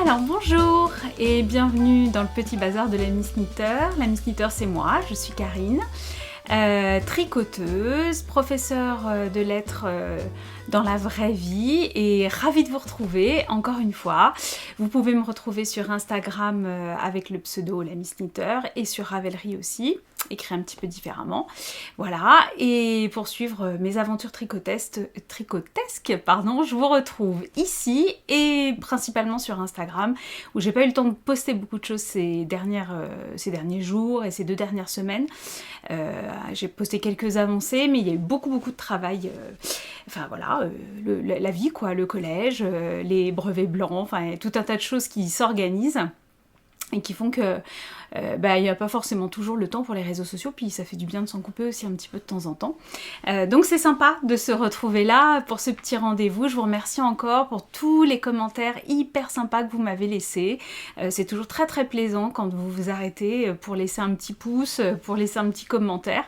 Alors bonjour et bienvenue dans le petit bazar de la Miss Knitter. La Miss Knitter c'est moi, je suis Karine, tricoteuse, professeure de lettres dans la vraie vie et ravie de vous retrouver encore une fois. Vous pouvez me retrouver sur Instagram avec le pseudo la Miss Knitter et sur Ravelry aussi, écrit un petit peu différemment. Voilà, et pour suivre mes aventures tricotesques, je vous retrouve ici et principalement sur Instagram où j'ai pas eu le temps de poster beaucoup de choses ces derniers jours et ces 2 dernières semaines. J'ai posté quelques avancées, mais il y a eu beaucoup de travail. Enfin voilà, la vie quoi, le collège, les brevets blancs, enfin tout un tas de choses qui s'organisent et qui font que il n'y a pas forcément toujours le temps pour les réseaux sociaux, puis ça fait du bien de s'en couper aussi un petit peu de temps en temps. Donc c'est sympa de se retrouver là pour ce petit rendez-vous. Je vous remercie encore pour tous les commentaires hyper sympas que vous m'avez laissés. C'est toujours très plaisant quand vous vous arrêtez pour laisser un petit pouce, pour laisser un petit commentaire.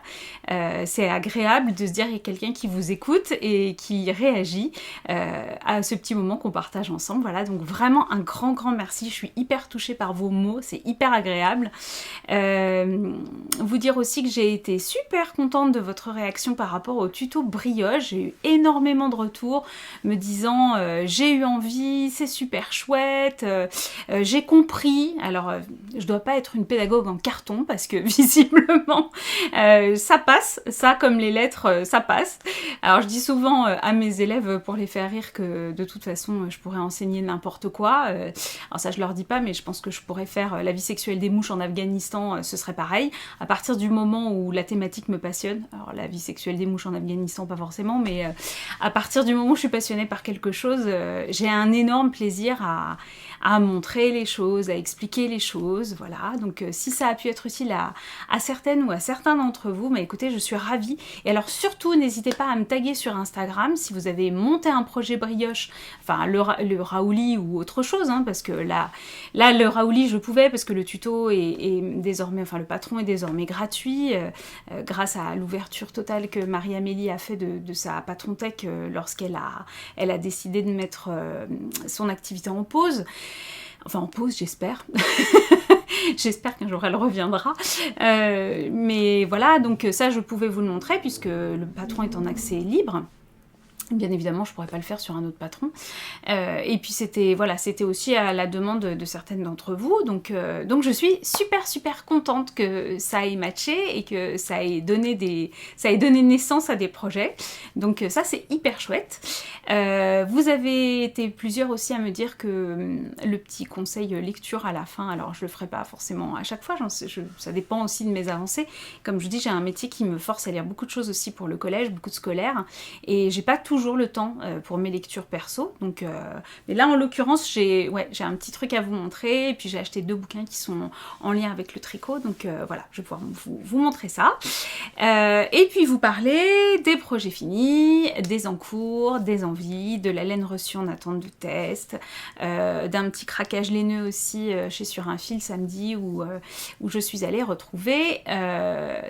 C'est agréable de se dire qu'il y a quelqu'un qui vous écoute et qui réagit à ce petit moment qu'on partage ensemble. Voilà, donc vraiment un grand merci. Je suis hyper touchée par vos mots, c'est hyper agréable. Vous dire aussi que j'ai été super contente de votre réaction par rapport au tuto brioche. J'ai eu énormément de retours me disant j'ai eu envie, c'est super chouette, j'ai compris. Alors je dois pas être une pédagogue en carton parce que visiblement ça passe, ça comme les lettres ça passe. Alors je dis souvent à mes élèves pour les faire rire que de toute façon je pourrais enseigner n'importe quoi. Alors ça je leur dis pas, mais je pense que je pourrais faire la vie sexuelle des mouches en Afghanistan, ce serait pareil. À partir du moment où la thématique me passionne, alors la vie sexuelle des mouches en Afghanistan pas forcément, mais à partir du moment où je suis passionnée par quelque chose, j'ai un énorme plaisir à montrer les choses, à expliquer les choses, voilà. Donc si ça a pu être utile à certaines ou à certains d'entre vous, bah écoutez, je suis ravie. Et alors surtout, n'hésitez pas à me taguer sur Instagram si vous avez monté un projet brioche, enfin le Raouli ou autre chose, hein, parce que là le Raouli je pouvais parce que le tuto est désormais, enfin le patron est désormais gratuit grâce à l'ouverture totale que Marie-Amélie a fait de sa patron tech lorsqu'elle a décidé de mettre son activité en pause. Enfin en pause j'espère. J'espère qu'un jour elle reviendra. Mais voilà, donc ça je pouvais vous le montrer puisque le patron est en accès libre. Bien évidemment, je pourrais pas le faire sur un autre patron. Et puis c'était aussi à la demande de certaines d'entre vous. Donc je suis super contente que ça ait matché et que ça ait donné naissance à des projets. Donc ça c'est hyper chouette. Vous avez été plusieurs aussi à me dire que le petit conseil lecture à la fin, alors je le ferai pas forcément à chaque fois, ça dépend aussi de mes avancées. Comme je dis, j'ai un métier qui me force à lire beaucoup de choses aussi pour le collège, beaucoup de scolaires, et j'ai pas toujours le temps pour mes lectures perso. Donc, mais là en l'occurrence j'ai un petit truc à vous montrer, et puis j'ai acheté 2 bouquins qui sont en lien avec le tricot, donc voilà, je vais pouvoir vous montrer ça. Et puis vous parler des projets finis, des en cours, des envies, de la laine reçue en attente du test, d'un petit craquage laineux aussi chez Sur un fil samedi où je suis allée retrouver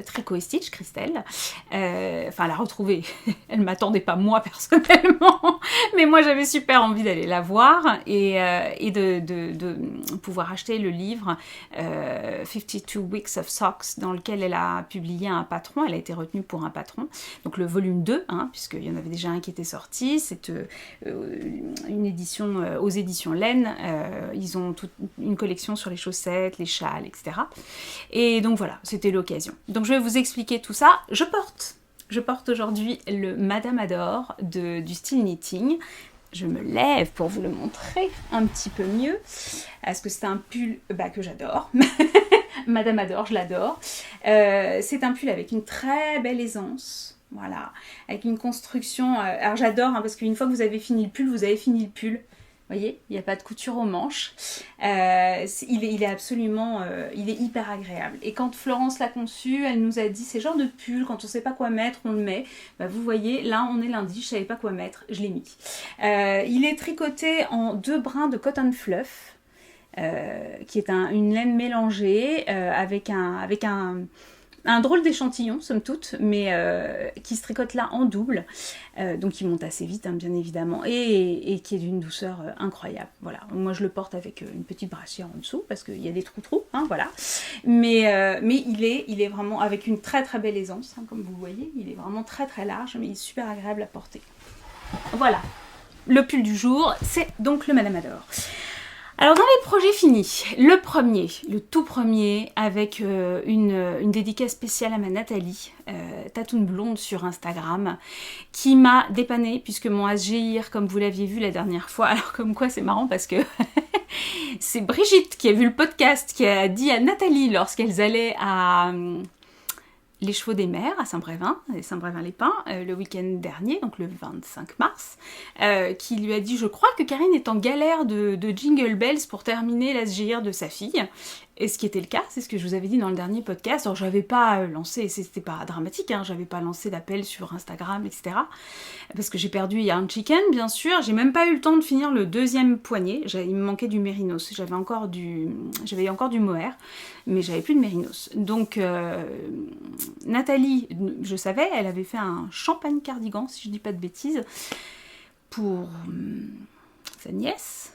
Tricot et Stitch, Christelle. Enfin la retrouver, elle m'attendait pas moi personnellement, mais moi j'avais super envie d'aller la voir et de pouvoir acheter le livre 52 Weeks of Socks dans lequel elle a publié un patron, elle a été retenue pour un patron, donc le volume 2, hein, puisqu'il y en avait déjà un qui était sorti, c'est une édition aux éditions Laine, ils ont toute une collection sur les chaussettes, les châles, etc. Et donc voilà, c'était l'occasion. Donc je vais vous expliquer tout ça. Je porte aujourd'hui le Madame Adore du style knitting. Je me lève pour vous le montrer un petit peu mieux. Parce que c'est un pull que j'adore. Madame Adore, je l'adore. C'est un pull avec une très belle aisance. Voilà. Avec une construction... alors j'adore, hein, parce qu'une fois que vous avez fini le pull, vous avez fini le pull. Vous voyez, il n'y a pas de couture aux manches. Il est absolument... il est hyper agréable. Et quand Florence l'a conçu, elle nous a dit, c'est genre de pull, quand on ne sait pas quoi mettre, on le met. Bah, vous voyez, là, on est lundi, je ne savais pas quoi mettre, je l'ai mis. Il est tricoté en 2 brins de cotton fluff, qui est une laine mélangée avec un un drôle d'échantillon, somme toute, mais qui se tricote là en double. Donc il monte assez vite, hein, bien évidemment, et qui est d'une douceur incroyable. Voilà, moi je le porte avec une petite brassière en dessous, parce qu'il y a des trous, hein, voilà. Mais il est vraiment avec une très très belle aisance, hein, comme vous voyez. Il est vraiment très très large, mais il est super agréable à porter. Voilà, le pull du jour, c'est donc le Madame Adore. Alors dans les projets finis, le tout premier, avec une dédicace spéciale à ma Nathalie, Tatoune Blonde sur Instagram, qui m'a dépannée, puisque mon ASGIR, comme vous l'aviez vu la dernière fois, alors comme quoi c'est marrant parce que c'est Brigitte qui a vu le podcast, qui a dit à Nathalie lorsqu'elles allaient à les Chevaux des Mers à Saint-Brévin, Saint-Brévin-les-Pins, le week-end dernier, donc le 25 mars, qui lui a dit « Je crois que Karine est en galère de Jingle Bells pour terminer l'ASGIR de sa fille. » Et ce qui était le cas, c'est ce que je vous avais dit dans le dernier podcast. Alors j'avais pas lancé, c'était pas dramatique, hein, j'avais pas lancé d'appel sur Instagram, etc. Parce que j'ai perdu Yarn Chicken, bien sûr. J'ai même pas eu le temps de finir le deuxième poignet. Il me manquait du mérinos. J'avais encore du mohair, mais j'avais plus de mérinos. Donc Nathalie, je savais, elle avait fait un champagne cardigan, si je dis pas de bêtises, pour sa nièce,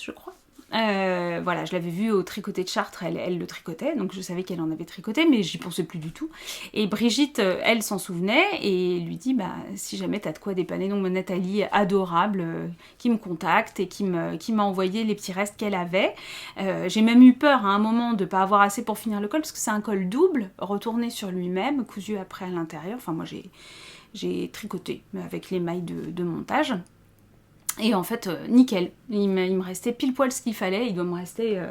je crois. Voilà, je l'avais vue au tricoté de Chartres, elle le tricotait, donc je savais qu'elle en avait tricoté, mais j'y pensais plus du tout. Et Brigitte, elle s'en souvenait et lui dit, bah si jamais t'as de quoi dépanner, donc Nathalie, adorable, qui me contacte et qui m'a envoyé les petits restes qu'elle avait. J'ai même eu peur à un moment de pas avoir assez pour finir le col, parce que c'est un col double, retourné sur lui-même, cousu après à l'intérieur. Enfin moi j'ai tricoté avec les mailles de montage. Et en fait, nickel, il me restait pile poil ce qu'il fallait, il doit me rester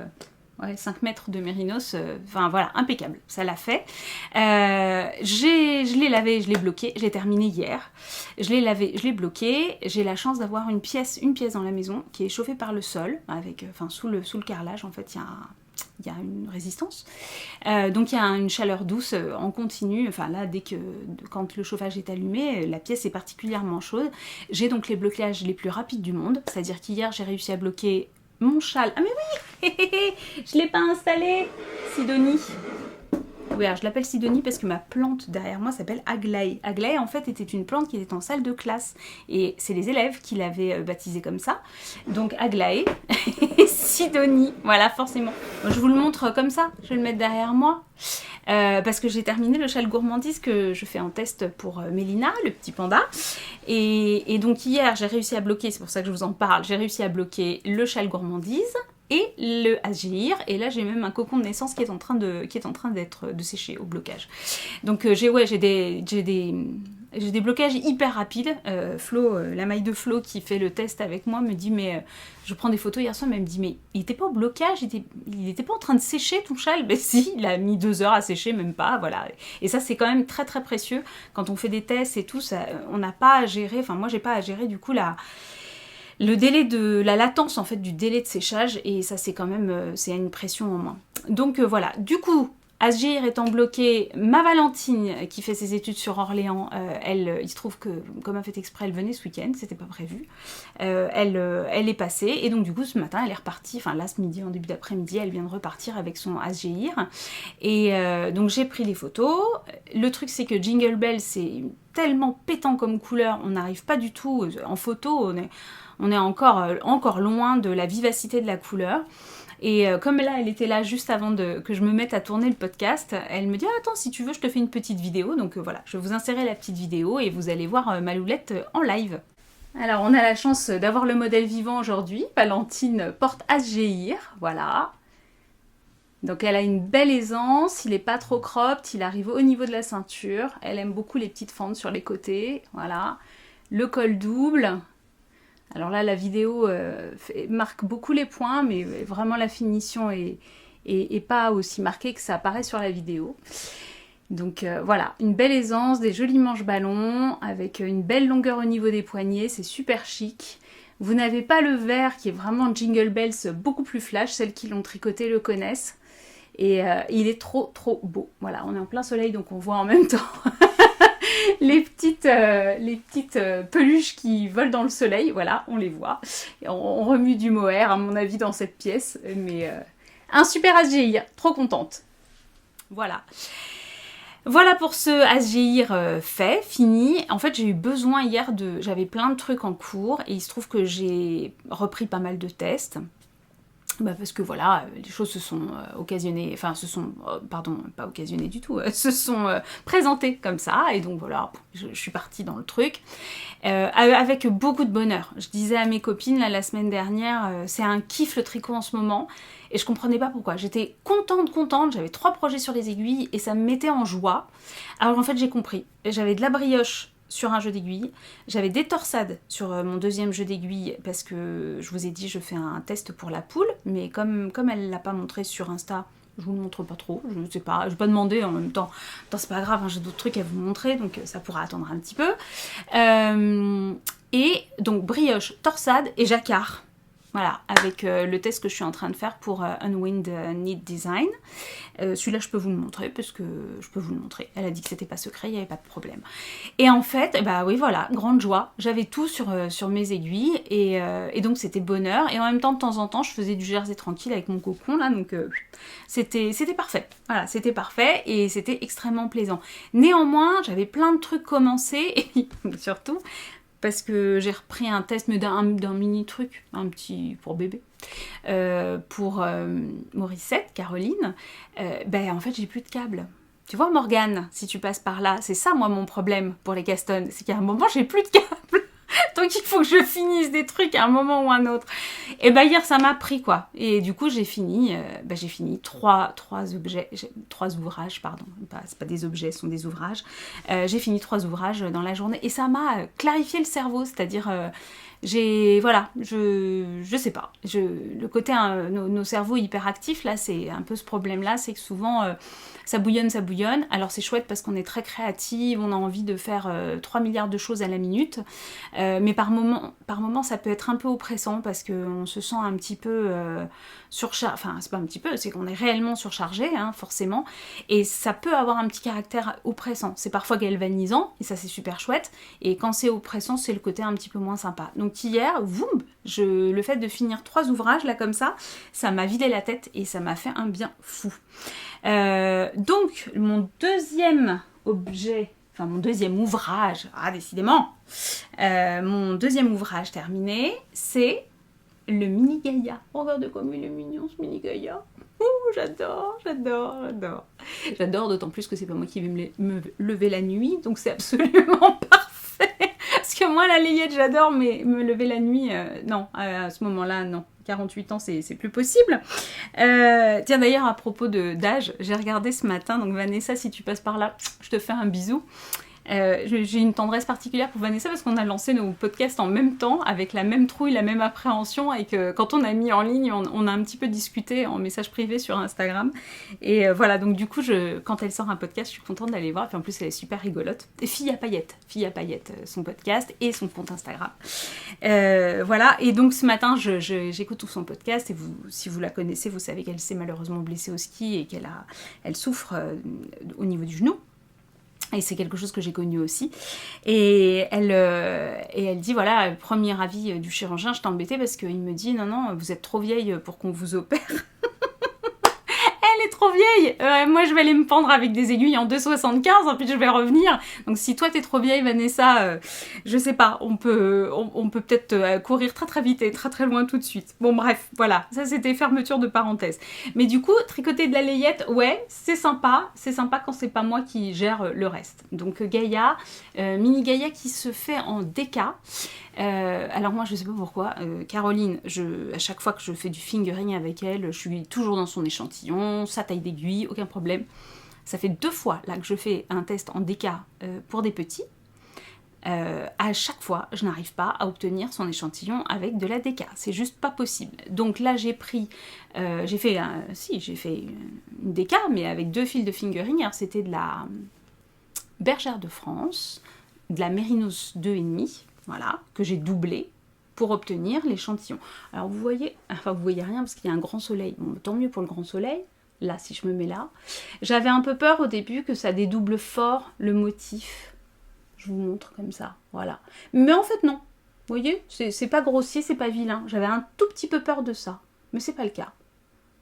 5 mètres de mérinos, enfin voilà, impeccable, ça l'a fait. Je l'ai lavé, je l'ai bloqué, je l'ai terminé hier, je l'ai lavé, je l'ai bloqué, j'ai la chance d'avoir une pièce dans la maison qui est chauffée par le sol, avec, sous le carrelage en fait, il y a une résistance, donc il y a une chaleur douce en continu, enfin là quand le chauffage est allumé, la pièce est particulièrement chaude. J'ai donc les blocages les plus rapides du monde, c'est-à-dire qu'hier j'ai réussi à bloquer mon châle, ah mais oui, je l'ai pas installé, Sidonie. Oui, alors je l'appelle Sidonie parce que ma plante derrière moi s'appelle Aglaé. Aglaé, en fait, était une plante qui était en salle de classe. Et c'est les élèves qui l'avaient baptisée comme ça. Donc Aglaé et Sidonie. Voilà, forcément. Je vous le montre comme ça. Je vais le mettre derrière moi. Parce que j'ai terminé le châle gourmandise que je fais en test pour Mélina, le petit panda. Et donc hier, j'ai réussi à bloquer, c'est pour ça que je vous en parle, j'ai réussi à bloquer le châle gourmandise et le ASGIR, et là j'ai même un cocon de naissance qui est en train de sécher au blocage. Donc j'ai des blocages hyper rapides. Flo, la maille de Flo qui fait le test avec moi me dit mais je prends des photos hier soir, mais elle me dit mais il était pas au blocage, il était pas en train de sécher ton châle? Ben si, il a mis 2 heures à sécher, même pas, voilà. Et ça c'est quand même très très précieux quand on fait des tests et tout, ça, on n'a pas à gérer, enfin moi j'ai pas à gérer du coup le délai de la latence en fait du délai de séchage, et ça c'est quand même c'est une pression en moins. Donc voilà, du coup ASGIR étant bloqué, ma Valentine qui fait ses études sur Orléans, il se trouve que comme elle fait exprès, elle venait ce week-end, c'était pas prévu, elle est passée, et donc du coup ce matin elle est repartie, enfin là ce midi, en début d'après-midi, elle vient de repartir avec son ASGIR, et donc j'ai pris les photos. Le truc c'est que Jingle Bell c'est tellement pétant comme couleur, on n'arrive pas du tout, en photo on est encore loin de la vivacité de la couleur. Et comme là, elle était là juste avant que je me mette à tourner le podcast, elle me dit ah, attends, si tu veux, je te fais une petite vidéo. Donc voilà, je vais vous insérer la petite vidéo et vous allez voir ma loulette en live. Alors, on a la chance d'avoir le modèle vivant aujourd'hui. Valentine porte ASGIR, voilà. Donc elle a une belle aisance, il n'est pas trop cropped, il arrive au niveau de la ceinture. Elle aime beaucoup les petites fentes sur les côtés, voilà. Le col double. Alors là, la vidéo marque beaucoup les points, mais vraiment la finition est pas aussi marquée que ça apparaît sur la vidéo. Donc voilà, une belle aisance, des jolis manches ballons, avec une belle longueur au niveau des poignets, c'est super chic. Vous n'avez pas le vert qui est vraiment Jingle Bells, beaucoup plus flash, celles qui l'ont tricoté le connaissent. Et il est trop beau. Voilà, on est en plein soleil, donc on voit en même temps les petites peluches qui volent dans le soleil, voilà, on les voit. Et on remue du mohair, à mon avis, dans cette pièce, mais un super ASGIR, trop contente. Voilà. Voilà pour ce Asgeir fait, fini. En fait, j'ai eu besoin hier j'avais plein de trucs en cours et il se trouve que j'ai repris pas mal de tests. Parce que voilà, les choses se sont occasionnées, enfin pardon, pas occasionnées du tout, se sont présentées comme ça, et donc voilà, je suis partie dans le truc, avec beaucoup de bonheur. Je disais à mes copines là, la semaine dernière, c'est un kiff le tricot en ce moment, et je comprenais pas pourquoi. J'étais contente, j'avais 3 projets sur les aiguilles, et ça me mettait en joie. Alors en fait j'ai compris, j'avais de la brioche sur un jeu d'aiguilles. J'avais des torsades sur mon deuxième jeu d'aiguilles parce que je vous ai dit je fais un test pour la poule, mais comme elle l'a pas montré sur Insta, je vous le montre pas trop, je sais pas, je vais pas demander en même temps. C'est pas grave, hein, j'ai d'autres trucs à vous montrer, donc ça pourra attendre un petit peu. Et donc brioche, torsade et jacquard. Voilà, avec le test que je suis en train de faire pour Unwind Knit Design. Celui-là, je peux vous le montrer, parce que je peux vous le montrer. Elle a dit que c'était pas secret, il n'y avait pas de problème. Et en fait, bah oui, voilà, grande joie. J'avais tout sur mes aiguilles, et donc c'était bonheur. Et en même temps, de temps en temps, je faisais du jersey tranquille avec mon cocon, là, donc c'était parfait. Voilà, c'était parfait, et c'était extrêmement plaisant. Néanmoins, j'avais plein de trucs commencés, et surtout... parce que j'ai repris un test, mais d'un mini truc, un petit pour bébé, pour Morissette, Caroline. En fait, j'ai plus de câble. Tu vois, Morgane, si tu passes par là, c'est ça, moi, mon problème pour les Caston, c'est qu'à un moment, j'ai plus de câble. Donc, il faut que je finisse des trucs à un moment ou un autre. Et hier, ça m'a pris, quoi. Et du coup, j'ai fini trois ouvrages, pardon. C'est pas des objets, ce sont des ouvrages. J'ai fini 3 ouvrages dans la journée. Et ça m'a clarifié le cerveau, c'est-à-dire... je sais pas. Le côté, nos cerveaux hyperactifs, là, c'est un peu ce problème-là, c'est que souvent, ça bouillonne. Alors c'est chouette parce qu'on est très créative, on a envie de faire 3 milliards de choses à la minute, mais par moment, ça peut être un peu oppressant parce qu'on se sent un petit peu surchargé, enfin c'est pas un petit peu, c'est qu'on est réellement surchargé, hein, forcément, et ça peut avoir un petit caractère oppressant. C'est parfois galvanisant, et ça c'est super chouette, et quand c'est oppressant, c'est le côté un petit peu moins sympa. Donc hier, le fait de finir 3 ouvrages là comme ça m'a vidé la tête et ça m'a fait un bien fou. Donc mon deuxième ouvrage, décidément, mon deuxième ouvrage terminé, c'est le mini Gaïa. Regardez comme il est mignon ce mini Gaïa. J'adore. J'adore, d'autant plus que c'est pas moi qui vais me lever la nuit, donc c'est absolument parfait. Parce que moi, la layette, j'adore, mais me lever la nuit, non, à ce moment-là, non. 48 ans, c'est plus possible. Tiens, d'ailleurs, à propos d'âge, j'ai regardé ce matin, donc Vanessa, si tu passes par là, je te fais un bisou. J'ai une tendresse particulière pour Vanessa parce qu'on a lancé nos podcasts en même temps, avec la même trouille, la même appréhension, et que quand on a mis en ligne, on a un petit peu discuté en message privé sur Instagram. Et voilà, donc du coup, quand elle sort un podcast, je suis contente d'aller voir. Puis en plus, elle est super rigolote. Et Fille à paillettes, son podcast et son compte Instagram. Voilà, et donc ce matin, j'écoute tout son podcast, et si vous la connaissez, vous savez qu'elle s'est malheureusement blessée au ski et qu'elle souffre au niveau du genou. Et c'est quelque chose que j'ai connu aussi. Et elle dit, voilà, premier avis du chirurgien, je t'ai embêtée parce qu'il me dit, non, vous êtes trop vieille pour qu'on vous opère. Elle est trop vieille. Moi, je vais aller me pendre avec des aiguilles en 2,75, puis je vais revenir. Donc, si toi, t'es trop vieille, Vanessa, je sais pas, on peut peut-être courir très très vite et très très loin tout de suite. Bon, bref, voilà, ça c'était fermeture de parenthèse. Mais du coup, tricoter de la layette, ouais, c'est sympa quand c'est pas moi qui gère le reste. Donc, Gaïa, mini Gaïa qui se fait en DK. Alors moi je sais pas pourquoi, Caroline, à chaque fois que je fais du fingering avec elle, je suis toujours dans son échantillon, sa taille d'aiguille, aucun problème. Ça fait 2 fois là que je fais un test en DK pour des petits. À chaque fois, je n'arrive pas à obtenir son échantillon avec de la DK. C'est juste pas possible. Donc là, j'ai fait une DK, mais avec 2 fils de fingering. Alors c'était de la Bergère de France, de la Mérinos 2,5. Voilà, que j'ai doublé pour obtenir l'échantillon. Alors vous voyez rien parce qu'il y a un grand soleil. Bon, tant mieux pour le grand soleil. Là, si je me mets là. J'avais un peu peur au début que ça dédouble fort le motif. Je vous montre comme ça, voilà. Mais en fait, non. Vous voyez, c'est pas grossier, c'est pas vilain. J'avais un tout petit peu peur de ça. Mais c'est pas le cas.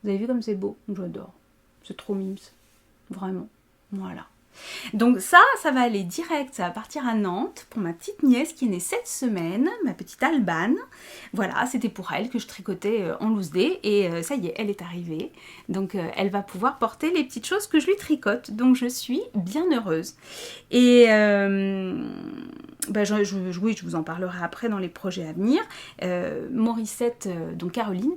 Vous avez vu comme c'est beau? J'adore. C'est trop mimes. Vraiment. Voilà. Donc ça va aller direct, ça va partir à Nantes pour ma petite nièce qui est née cette semaine, ma petite Albane. Voilà, c'était pour elle que je tricotais en loose day et ça y est, elle est arrivée. Donc elle va pouvoir porter les petites choses que je lui tricote. Donc je suis bien heureuse. Et oui, je vous en parlerai après dans les projets à venir. Morissette, donc Caroline,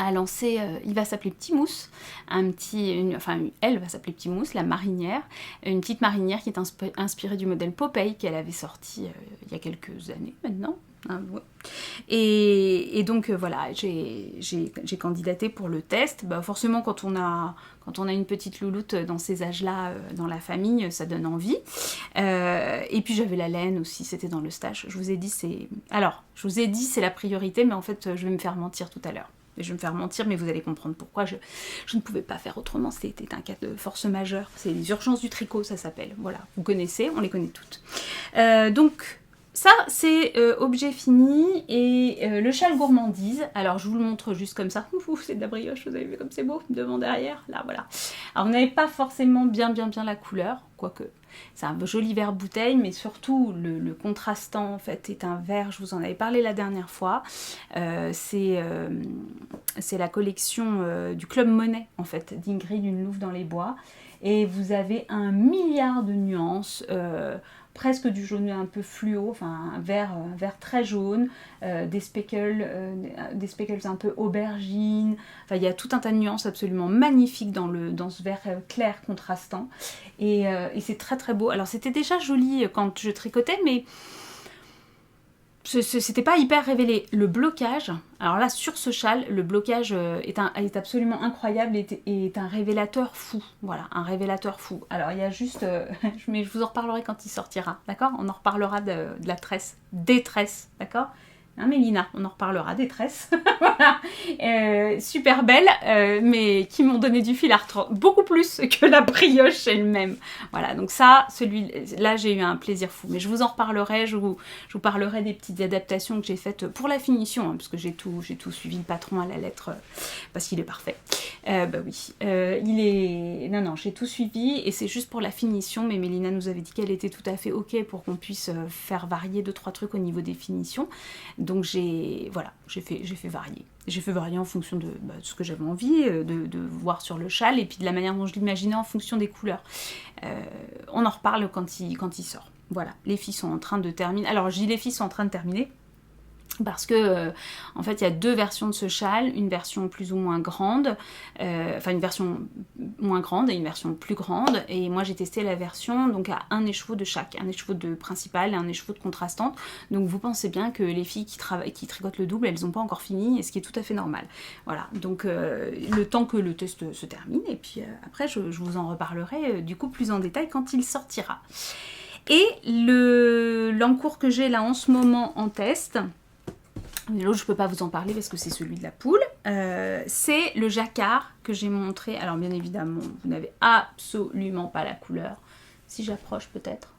a lancé, il va s'appeler Petit Mousse, elle va s'appeler Petit Mousse, la marinière, une petite marinière qui est inspirée du modèle Popeye qu'elle avait sorti il y a quelques années maintenant. Hein, ouais. Et donc voilà, j'ai candidaté pour le test. Bah, forcément, quand on a une petite louloute dans ces âges-là, dans la famille, ça donne envie. Et puis j'avais la laine aussi, c'était dans le stage. Je vous ai dit c'est la priorité, mais en fait je vais me faire mentir tout à l'heure. Je vais me faire mentir, mais vous allez comprendre pourquoi je ne pouvais pas faire autrement. C'était un cas de force majeure. C'est les urgences du tricot, ça s'appelle. Voilà, vous connaissez, on les connaît toutes. Donc, ça, c'est objet fini. Et le châle gourmandise. Alors, je vous le montre juste comme ça. C'est de la brioche, vous avez vu comme c'est beau, devant, derrière. Là, voilà. Alors, vous n'avez pas forcément bien la couleur, quoique... C'est un joli vert bouteille, mais surtout le contrastant en fait est un vert, je vous en avais parlé la dernière fois. C'est la collection du Club Monet en fait, d'Ingrid Une Louve dans les bois. Et vous avez 1 milliard de nuances, presque du jaune un peu fluo, enfin un vert très jaune, des speckles un peu aubergine. Enfin, il y a tout un tas de nuances absolument magnifiques dans ce vert clair contrastant. Et c'est très très beau. Alors c'était déjà joli quand je tricotais, mais c'était pas hyper révélé. Le blocage, alors là sur ce châle, le blocage est absolument incroyable et est un révélateur fou. Voilà, un révélateur fou. Alors il y a juste, mais je vous en reparlerai quand il sortira, d'accord? On en reparlera de la tresse, des tresses, d'accord? Hein, Mélina, on en reparlera des tresses. Voilà. Super belles, mais qui m'ont donné du fil à retordre, beaucoup plus que la brioche elle-même. Voilà, donc ça, celui-là, j'ai eu un plaisir fou. Mais je vous en reparlerai, je vous parlerai des petites adaptations que j'ai faites pour la finition, hein, parce que j'ai tout suivi le patron à la lettre, parce qu'il est parfait. Bah oui, non, j'ai tout suivi, et c'est juste pour la finition, mais Mélina nous avait dit qu'elle était tout à fait ok pour qu'on puisse faire varier 2-3 trucs au niveau des finitions. Donc j'ai fait varier. J'ai fait varier en fonction de ce que j'avais envie de voir sur le châle et puis de la manière dont je l'imaginais en fonction des couleurs. On en reparle quand il sort. Voilà, les filles sont en train de terminer. Alors je dis les filles sont en train de terminer parce que en fait il y a 2 versions de ce châle, une version plus ou moins grande, une version moins grande et une version plus grande, et moi j'ai testé la version donc à 1 écheveau de chaque, un écheveau de principal et un écheveau de contrastante. Donc vous pensez bien que les filles qui tricotent le double, elles n'ont pas encore fini, et ce qui est tout à fait normal. Voilà, donc le temps que le test se termine, et puis après je vous en reparlerai du coup plus en détail quand il sortira. Et l'encours que j'ai là en ce moment en test, l'autre je peux pas vous en parler parce que c'est celui de la poule, c'est le jacquard que j'ai montré. Alors bien évidemment vous n'avez absolument pas la couleur. Si j'approche peut-être,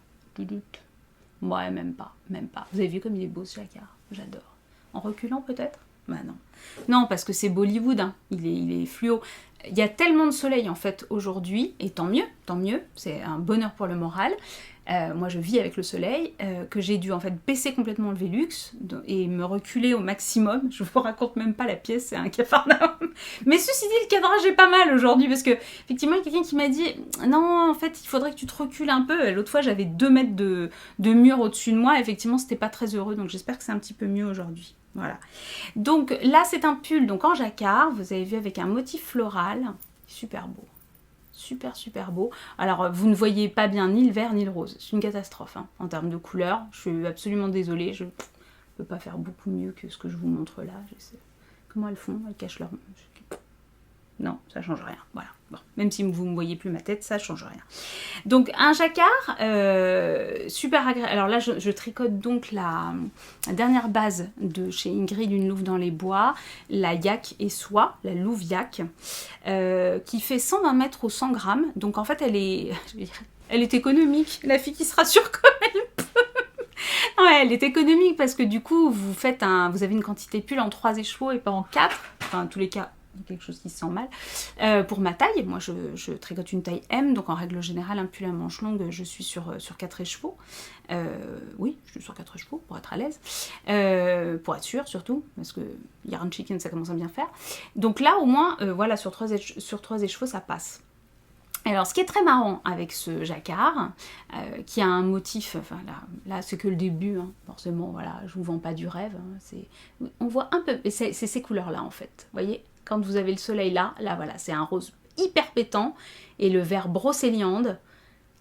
ouais, même pas. Vous avez vu comme il est beau ce jacquard, j'adore. En reculant peut-être? Bah non, parce que c'est Bollywood, hein. Il est fluo. Il y a tellement de soleil en fait aujourd'hui, et tant mieux, c'est un bonheur pour le moral. Moi je vis avec le soleil, que j'ai dû en fait baisser complètement le Velux et me reculer au maximum. Je vous raconte même pas la pièce, c'est un capharnaüm. Mais ceci dit, le cadrage est pas mal aujourd'hui, parce que effectivement il y a quelqu'un qui m'a dit non, en fait il faudrait que tu te recules un peu. L'autre fois j'avais 2 mètres de mur au-dessus de moi, effectivement c'était pas très heureux, donc j'espère que c'est un petit peu mieux aujourd'hui. Voilà. Donc là c'est un pull donc en jacquard, vous avez vu, avec un motif floral, super beau. Super beau. Alors vous ne voyez pas bien ni le vert ni le rose, c'est une catastrophe hein, en termes de couleurs. Je suis absolument désolée, je peux pas faire beaucoup mieux que ce que je vous montre là. Je sais. Comment elles font? Elles cachent leur... Non, ça change rien, voilà. Bon, même si vous ne voyez plus ma tête, ça change rien. Donc un jacquard, super agréable. Alors là, je tricote donc la dernière base de chez Ingrid Une Louve dans les bois, la yak et soie, la louve yak, qui fait 120 mètres au 100 grammes. Donc en fait, elle est économique, la fille qui se rassure comme elle peut. Ouais, elle est économique parce que du coup, vous avez une quantité pull en 3 écheveaux et pas en 4. Enfin, en tous les cas, quelque chose qui se sent mal. Pour ma taille, moi je tricote une taille M, donc en règle générale, un pull à manches longues, je suis sur 4 écheveaux. Oui, je suis sur 4 écheveaux pour être à l'aise. Pour être sûre surtout, parce que Yarn Chicken ça commence à bien faire. Donc là au moins, voilà, sur 3 écheveaux ça passe. Alors, ce qui est très marrant avec ce jacquard, qui a un motif, enfin là c'est que le début, hein, forcément, voilà, je vous vends pas du rêve, hein, on voit un peu, et c'est ces couleurs-là en fait, vous voyez, quand vous avez le soleil là voilà, c'est un rose hyper pétant, et le vert brocéliande,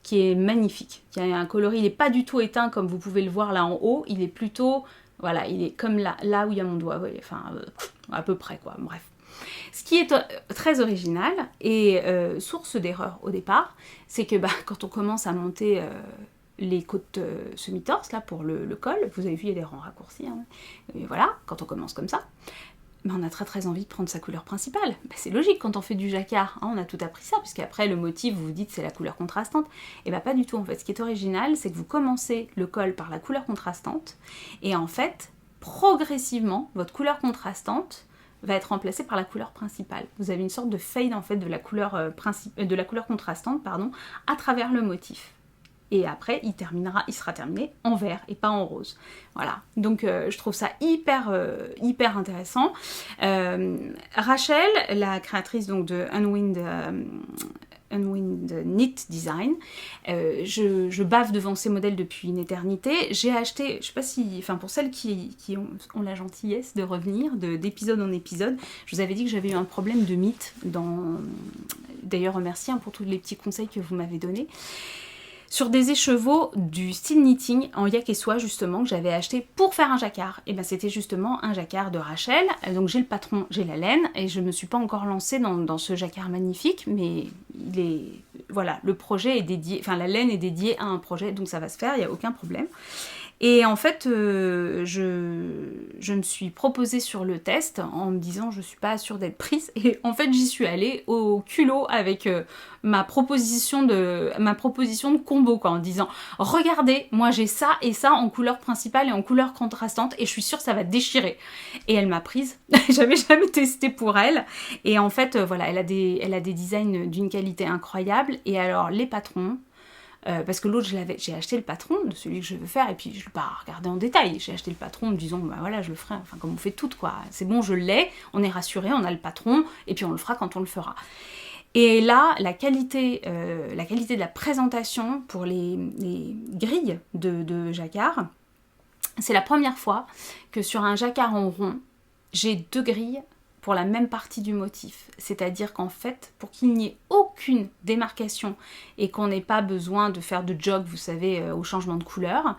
qui est magnifique, qui a un coloris, il n'est pas du tout éteint comme vous pouvez le voir là en haut, il est plutôt, voilà, il est comme là où il y a mon doigt, voyez, enfin, à peu près quoi, bref. Ce qui est très original et source d'erreur au départ, c'est que quand on commence à monter les côtes semi-torse, là, pour le col, vous avez vu, il y a des rangs raccourcis, hein, et voilà, quand on commence comme ça, on a très envie de prendre sa couleur principale. C'est logique quand on fait du jacquard, hein, on a tout appris ça, puisqu'après le motif, vous vous dites c'est la couleur contrastante, et pas du tout en fait. Ce qui est original, c'est que vous commencez le col par la couleur contrastante, et en fait, progressivement, votre couleur contrastante va être remplacée par la couleur principale. Vous avez une sorte de fade en fait de la couleur, contrastante à travers le motif. Et après, il sera terminé en vert et pas en rose. Voilà, donc je trouve ça hyper intéressant. Rachel, la créatrice donc de Unwind Knit Design. Je bave devant ces modèles depuis une éternité. J'ai acheté, je sais pas si, enfin pour celles qui ont la gentillesse de revenir d'épisode en épisode, je vous avais dit que j'avais eu un problème de mythe d'ailleurs remercie pour tous les petits conseils que vous m'avez donnés. Sur des écheveaux du style knitting en yak et soie justement que j'avais acheté pour faire un jacquard. Et c'était justement un jacquard de Rachel. Donc j'ai le patron, j'ai la laine et je me suis pas encore lancée dans ce jacquard magnifique, mais voilà, le projet est dédié, enfin la laine est dédiée à un projet, donc ça va se faire, il n'y a aucun problème. Et en fait, je me suis proposée sur le test en me disant je suis pas sûre d'être prise. Et en fait, j'y suis allée au culot avec ma proposition de combo, quoi, en disant regardez, moi j'ai ça et ça en couleur principale et en couleur contrastante et je suis sûre que ça va déchirer. Et elle m'a prise. J'avais jamais testé pour elle. Et en fait, voilà, elle a des designs d'une qualité incroyable. Et alors, les patrons. Parce que l'autre, j'ai acheté le patron de celui que je veux faire et puis je ne l'ai pas regardé en détail. J'ai acheté le patron en me disant, voilà, je le ferai, enfin comme on fait toutes quoi. C'est bon, je l'ai, on est rassuré, on a le patron et puis on le fera quand on le fera. Et là, la qualité de la présentation pour les grilles de jacquard, c'est la première fois que sur un jacquard en rond, j'ai 2 grilles pour la même partie du motif. C'est-à-dire qu'en fait, pour qu'il n'y ait aucune démarcation et qu'on n'ait pas besoin de faire de jog, vous savez, au changement de couleur,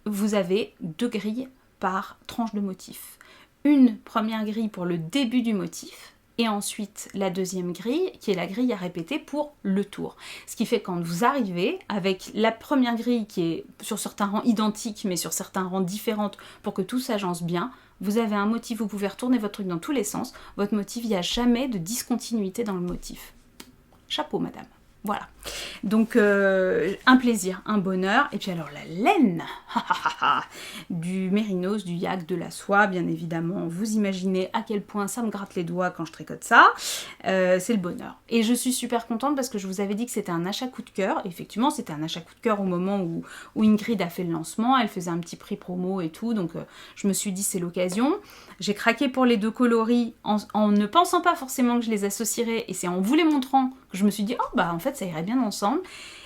vous avez 2 grilles par tranche de motif. Une première grille pour le début du motif, et ensuite la deuxième grille, qui est la grille à répéter pour le tour. Ce qui fait quand vous arrivez avec la première grille qui est sur certains rangs identiques, mais sur certains rangs différentes pour que tout s'agence bien, vous avez un motif, vous pouvez retourner votre truc dans tous les sens. Votre motif, il n'y a jamais de discontinuité dans le motif. Chapeau, madame. Voilà. Donc, un plaisir, un bonheur. Et puis alors, la laine du mérinos, du yak, de la soie, bien évidemment. Vous imaginez à quel point ça me gratte les doigts quand je tricote ça. C'est le bonheur. Et je suis super contente parce que je vous avais dit que c'était un achat coup de cœur. Effectivement, c'était un achat coup de cœur au moment où Ingrid a fait le lancement. Elle faisait un petit prix promo et tout. Donc, je me suis dit, c'est l'occasion. J'ai craqué pour les 2 coloris en ne pensant pas forcément que je les associerais. Et c'est en vous les montrant que je me suis dit, oh bah en fait ça irait bien ensemble.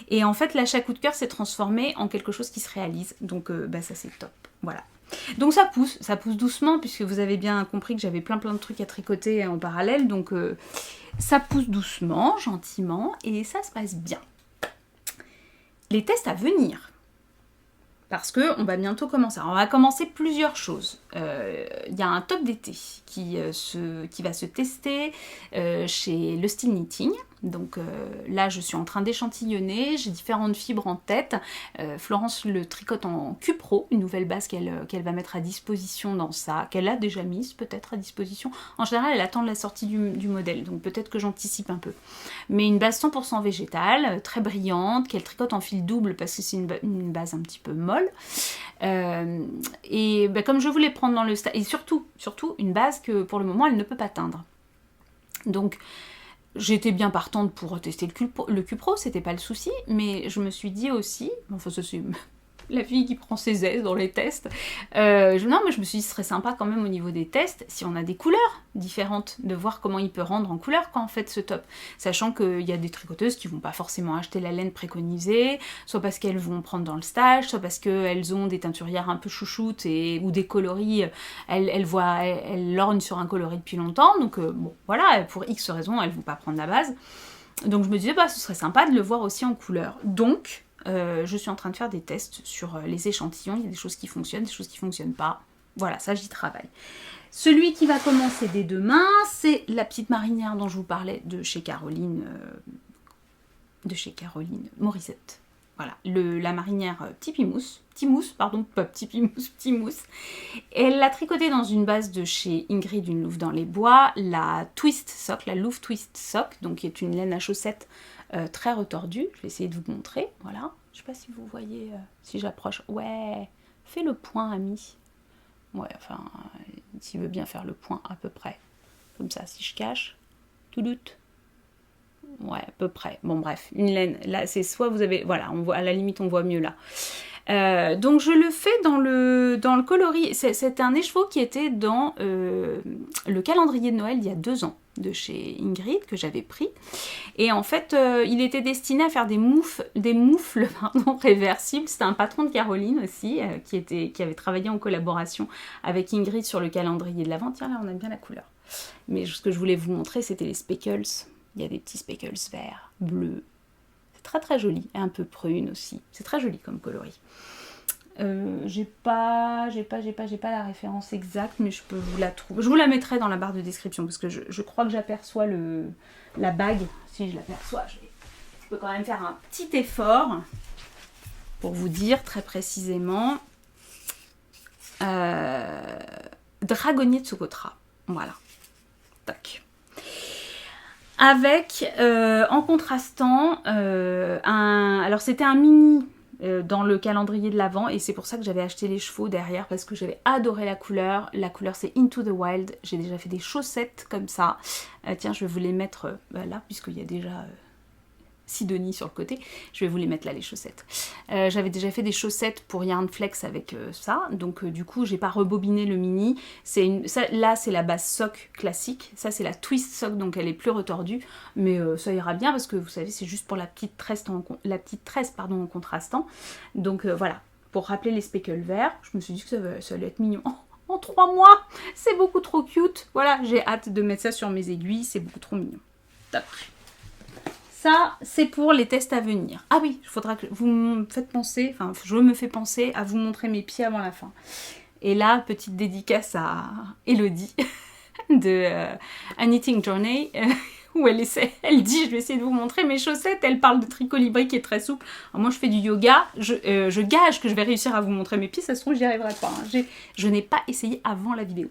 Et en fait l'achat coup de cœur s'est transformé en quelque chose qui se réalise. Donc ça c'est top. Voilà. Donc ça pousse doucement puisque vous avez bien compris que j'avais plein de trucs à tricoter en parallèle. Donc ça pousse doucement, gentiment et ça se passe bien. Les tests à venir. Parce qu'on va bientôt commencer. Alors, on va commencer plusieurs choses. Il y a un top d'été qui va se tester chez Le Style Knitting. Donc là, je suis en train d'échantillonner. J'ai différentes fibres en tête. Florence le tricote en Q-Pro, une nouvelle base qu'elle va mettre à disposition dans ça, qu'elle a déjà mise peut-être à disposition. En général, elle attend la sortie du modèle, donc peut-être que j'anticipe un peu. Mais une base 100% végétale, très brillante, qu'elle tricote en fil double parce que c'est une base un petit peu molle. Et comme je voulais prendre dans le style, et surtout une base que pour le moment elle ne peut pas teindre. Donc j'étais bien partante pour tester le Cupro, c'était pas le souci, mais je me suis dit aussi, enfin ça c'est la fille qui prend ses aises dans les tests. Non, mais je me suis dit, ce serait sympa quand même au niveau des tests, si on a des couleurs différentes, de voir comment il peut rendre en couleur quand on fait ce top. Sachant qu'il y a des tricoteuses qui vont pas forcément acheter la laine préconisée, soit parce qu'elles vont prendre dans le stage, soit parce qu'elles ont des teinturières un peu chouchoutes ou des coloris, elles lorgnent sur un coloris depuis longtemps, donc bon, voilà, pour X raisons, elles vont pas prendre la base. Donc je me disais, bah, ce serait sympa de le voir aussi en couleur. Donc, je suis en train de faire des tests sur les échantillons. Il y a des choses qui fonctionnent, des choses qui ne fonctionnent pas. Voilà, ça j'y travaille. Celui qui va commencer dès demain, c'est la petite marinière dont je vous parlais de chez Caroline Morissette. Voilà, la marinière Petit Mousse, pas Petit Mousse. Elle l'a tricotée dans une base de chez Ingrid, une louve dans les bois, la Twist Sock, la louve Twist Sock, donc qui est une laine à chaussettes très retordue. Je vais essayer de vous montrer, voilà. Je sais pas si vous voyez, si j'approche. Ouais, fais le point, ami. Ouais, enfin, s'il veut bien faire le point à peu près. Comme ça, si je cache, tout doute. Ouais, à peu près. Bon, bref, une laine. Là, c'est soit vous avez... Voilà, on voit, à la limite, on voit mieux là. Donc je le fais dans le coloris. C'est un écheveau qui était dans le calendrier de Noël il y a 2 ans de chez Ingrid que j'avais pris. Et en fait, il était destiné à faire des moufles réversibles. C'était un patron de Caroline aussi qui avait travaillé en collaboration avec Ingrid sur le calendrier de l'Avent. Tiens, là on a bien la couleur. Mais ce que je voulais vous montrer, c'était les speckles. Il y a des petits speckles verts, bleus. C'est très très joli, et un peu prune aussi. C'est très joli comme coloris. J'ai pas la référence exacte, mais je peux vous la trouver. Je vous la mettrai dans la barre de description parce que je crois que j'aperçois la bague. Si je l'aperçois, je peux quand même faire un petit effort pour vous dire très précisément. Dragonnier de Socotra. Voilà. Tac. Avec, en contrastant, alors c'était un mini dans le calendrier de l'Avent et c'est pour ça que j'avais acheté les chevaux derrière parce que j'avais adoré la couleur. La couleur c'est Into the Wild. J'ai déjà fait des chaussettes comme ça. Tiens, je vais vous les mettre là puisqu'il y a déjà... Sidonie sur le côté, je vais vous les mettre là les chaussettes. J'avais déjà fait des chaussettes pour Yarnflex avec ça, donc du coup j'ai pas rebobiné le mini. Là c'est la base sock classique, ça c'est la twist sock donc elle est plus retordue, mais ça ira bien parce que vous savez c'est juste pour la petite tresse en contrastant. Donc voilà, pour rappeler les speckles verts, je me suis dit que ça allait être mignon. En 3 mois, c'est beaucoup trop cute. Voilà, j'ai hâte de mettre ça sur mes aiguilles, c'est beaucoup trop mignon. Top. Ça, c'est pour les tests à venir. Ah oui, il faudra que vous me faites penser, enfin, je me fais penser à vous montrer mes pieds avant la fin. Et là, petite dédicace à Elodie de A Knitting Journey, où elle dit, je vais essayer de vous montrer mes chaussettes, elle parle de tricolibri qui est très souple. Alors moi, je fais du yoga, je gage que je vais réussir à vous montrer mes pieds, ça se trouve, j'y arriverai pas. Hein. Je n'ai pas essayé avant la vidéo.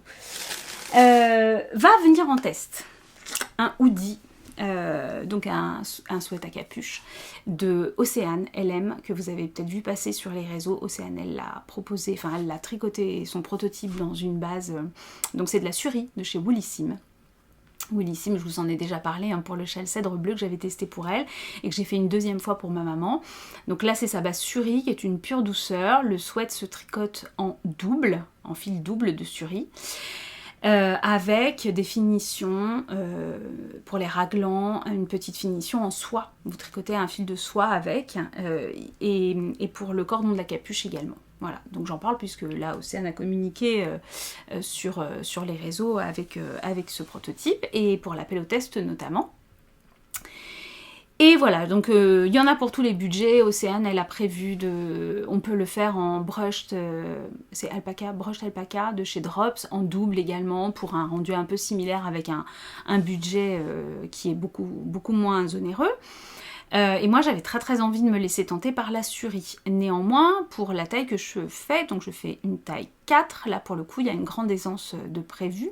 Va venir en test un hoodie. Donc un sweat à capuche de Océane LM que vous avez peut-être vu passer sur les réseaux. Océane, elle l'a proposé, enfin elle l'a tricoté son prototype dans une base, donc c'est de la Suri de chez Woolissime. Woolissime, je vous en ai déjà parlé pour le châle cèdre bleu que j'avais testé pour elle et que j'ai fait une 2e fois pour ma maman. Donc là c'est sa base Suri qui est une pure douceur. Le sweat se tricote en fil double de Suri. Avec des finitions pour les raglans, une petite finition en soie. Vous tricotez un fil de soie avec et pour le cordon de la capuche également. Voilà, donc j'en parle puisque là Océane a communiqué sur les réseaux avec ce prototype et pour l'appel au test notamment. Et voilà, donc il y en a pour tous les budgets. Océane, elle a prévu on peut le faire en brushed, c'est brushed alpaca de chez Drops, en double également, pour un rendu un peu similaire avec un budget qui est beaucoup, beaucoup moins onéreux. Et moi j'avais très très envie de me laisser tenter par la Suri. Néanmoins, pour la taille que je fais, donc je fais une taille 4, là pour le coup il y a une grande aisance de prévu.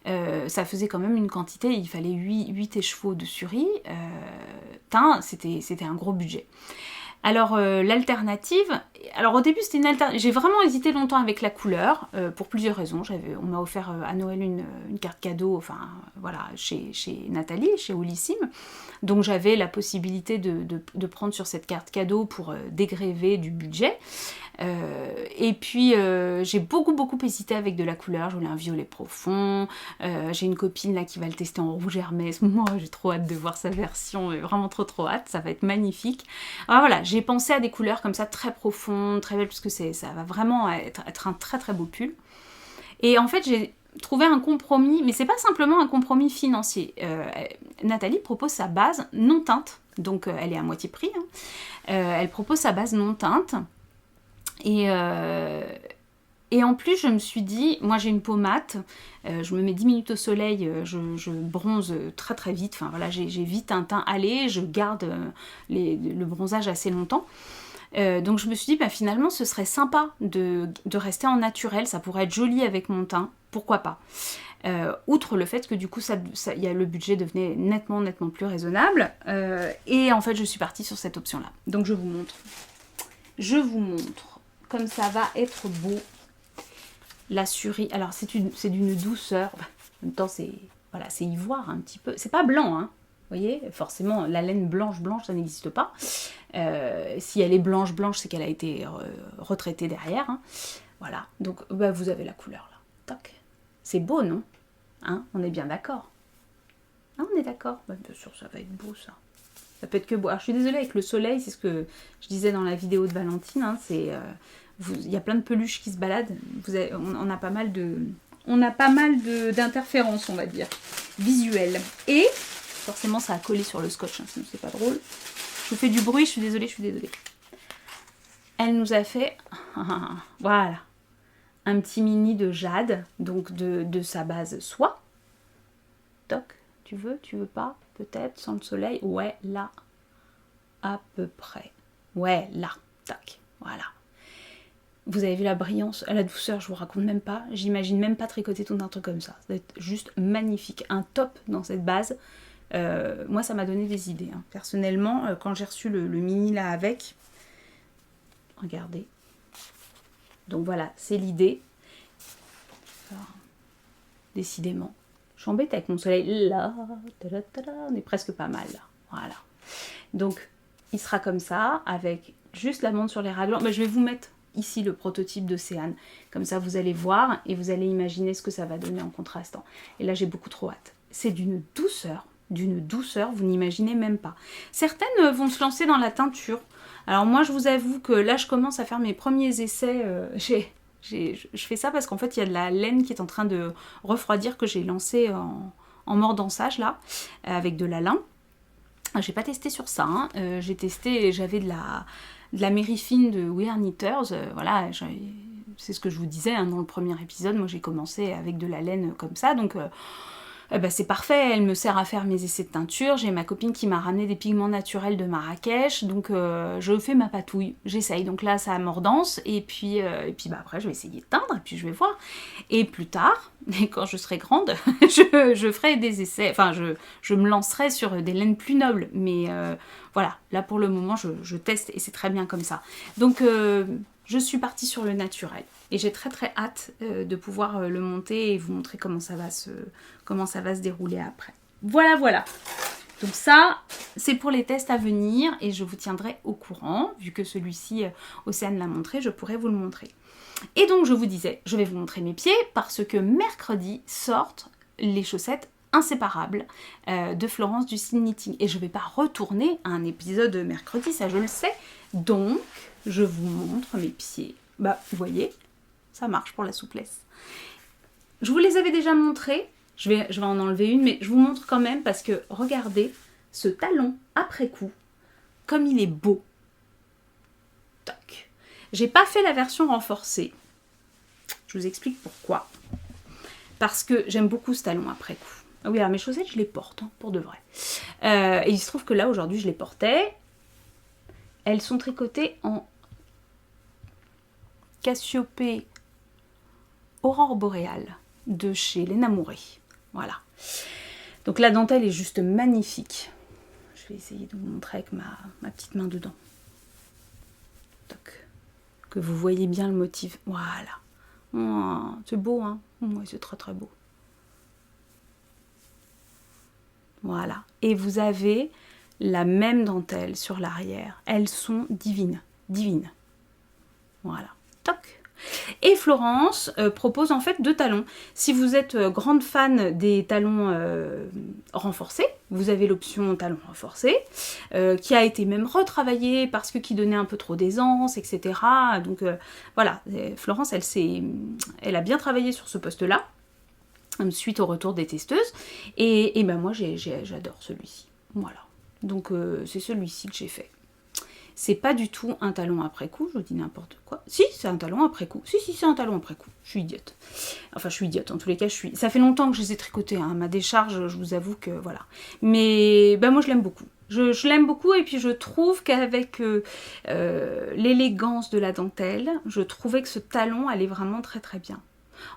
Ça faisait quand même une quantité, il fallait 8 écheveaux de Suri. C'était un gros budget. Alors l'alternative, alors au début c'était une alternative, j'ai vraiment hésité longtemps avec la couleur, pour plusieurs raisons. On m'a offert à Noël une carte cadeau, enfin voilà, chez Nathalie, chez Olissim. Donc j'avais la possibilité de prendre sur cette carte cadeau pour dégréver du budget. Et puis j'ai beaucoup hésité avec de la couleur, je voulais un violet profond, j'ai une copine là qui va le tester en rouge Hermès, moi j'ai trop hâte de voir sa version, vraiment trop hâte, ça va être magnifique. Alors voilà, j'ai pensé à des couleurs comme ça très profondes, très belles, parce que ça va vraiment être un très beau pull. Et en fait j'ai trouvé un compromis, mais c'est pas simplement un compromis financier. Nathalie propose sa base non teinte, donc elle est à moitié prix, hein. Elle propose sa base non teinte. Et en plus, je me suis dit, moi j'ai une peau mate, je me mets 10 minutes au soleil, je bronze très vite, enfin voilà, j'ai vite un teint allé, je garde le bronzage assez longtemps. Donc je me suis dit, bah, finalement ce serait sympa de rester en naturel, ça pourrait être joli avec mon teint, pourquoi pas. Outre le fait que du coup le budget devenait nettement plus raisonnable, et en fait je suis partie sur cette option là. Donc je vous montre comme ça va être beau. La Suri, alors c'est d'une douceur, en même temps c'est ivoire un petit peu, c'est pas blanc, hein. Vous voyez, forcément la laine blanche ça n'existe pas. Si elle est blanche c'est qu'elle a été retraitée derrière, hein. Voilà, donc bah, vous avez la couleur là. Tac. C'est beau, non, hein? On est bien d'accord, hein, on est d'accord, bah, bien sûr ça va être beau ça. Ça peut être que beau. Alors je suis désolée avec le soleil, c'est ce que je disais dans la vidéo de Valentine, hein, il y a plein de peluches qui se baladent, on a pas mal d'interférences, on va dire, visuelles. Et forcément ça a collé sur le scotch, hein, sinon c'est pas drôle. Je vous fais du bruit, je suis désolée. Elle nous a fait, voilà, un petit mini de jade, donc de sa base soie. Toc, tu veux pas? Peut-être, sans le soleil. Ouais, là. À peu près. Ouais, là. Tac. Voilà. Vous avez vu la brillance, la douceur, je vous raconte même pas. J'imagine même pas tricoter tout un truc comme ça. Ça va être juste magnifique. Un top dans cette base. Moi, ça m'a donné des idées, hein. Personnellement, quand j'ai reçu le mini là avec. Regardez. Donc voilà, c'est l'idée. Décidément. Je suis embêtée avec mon soleil. Là, on est presque pas mal là. Voilà. Donc, il sera comme ça, avec juste la montre sur les raglans. Mais je vais vous mettre ici le prototype d'Océane. Comme ça, vous allez voir et vous allez imaginer ce que ça va donner en contrastant. Et là, j'ai beaucoup trop hâte. C'est d'une douceur, vous n'imaginez même pas. Certaines vont se lancer dans la teinture. Alors moi, je vous avoue que là, je commence à faire mes premiers essais. Je fais ça parce qu'en fait il y a de la laine qui est en train de refroidir que j'ai lancé en mordançage là, avec de la lin. J'ai pas testé sur ça, hein. J'ai testé, j'avais de la mérifine de We Are Knitters, voilà, c'est ce que je vous disais, hein, dans le premier épisode. Moi j'ai commencé avec de la laine comme ça, donc bah, c'est parfait, elle me sert à faire mes essais de teinture. J'ai ma copine qui m'a ramené des pigments naturels de Marrakech, donc je fais ma patouille, j'essaye. Donc là ça mordance, et puis bah, après je vais essayer de teindre, et puis je vais voir. Et plus tard, quand je serai grande, je ferai des essais, enfin je me lancerai sur des laines plus nobles, mais voilà, là pour le moment je teste, et c'est très bien comme ça. Donc je suis partie sur le naturel. Et j'ai très hâte de pouvoir le monter et vous montrer comment ça va se dérouler après. Voilà. Donc ça, c'est pour les tests à venir et je vous tiendrai au courant. Vu que celui-ci, Océane l'a montré, je pourrai vous le montrer. Et donc je vous disais, je vais vous montrer mes pieds parce que mercredi sortent les chaussettes inséparables de Florence du Style Knitting. Et je ne vais pas retourner à un épisode mercredi, ça je le sais. Donc, je vous montre mes pieds. Bah, vous voyez, ça marche pour la souplesse. Je vous les avais déjà montrés. Je vais en enlever une, mais je vous montre quand même parce que regardez ce talon après coup, comme il est beau. Toc. J'ai pas fait la version renforcée. Je vous explique pourquoi. Parce que j'aime beaucoup ce talon après coup. Ah oui, alors mes chaussettes, je les porte, hein, pour de vrai. Et il se trouve que là, aujourd'hui, je les portais. Elles sont tricotées en Cassiopée Aurore Boréale de chez Léna Mouret. Voilà. Donc la dentelle est juste magnifique. Je vais essayer de vous montrer avec ma petite main dedans. Toc. Que vous voyez bien le motif. Voilà. Oh, c'est beau, hein? Oui, c'est très très beau. Voilà. Et vous avez la même dentelle sur l'arrière. Elles sont divines. Divines. Voilà. Toc. Et Florence propose en fait 2 talons. Si vous êtes grande fan des talons renforcés, vous avez l'option talon renforcé, qui a été même retravaillée parce que qui donnait un peu trop d'aisance, etc. Donc voilà, Florence, elle a bien travaillé sur ce poste-là, suite au retour des testeuses. Et ben moi, j'adore celui-ci. Voilà. Donc c'est celui-ci que j'ai fait. C'est pas du tout un talon après coup, je vous dis n'importe quoi. Si, c'est un talon après coup. Si, c'est un talon après coup. Je suis idiote. Enfin, je suis idiote. En tous les cas, ça fait longtemps que je les ai tricotés. Hein. Ma décharge, je vous avoue que voilà. Mais moi, je l'aime beaucoup. Je l'aime beaucoup et puis je trouve qu'avec l'élégance de la dentelle, je trouvais que ce talon allait vraiment très très bien.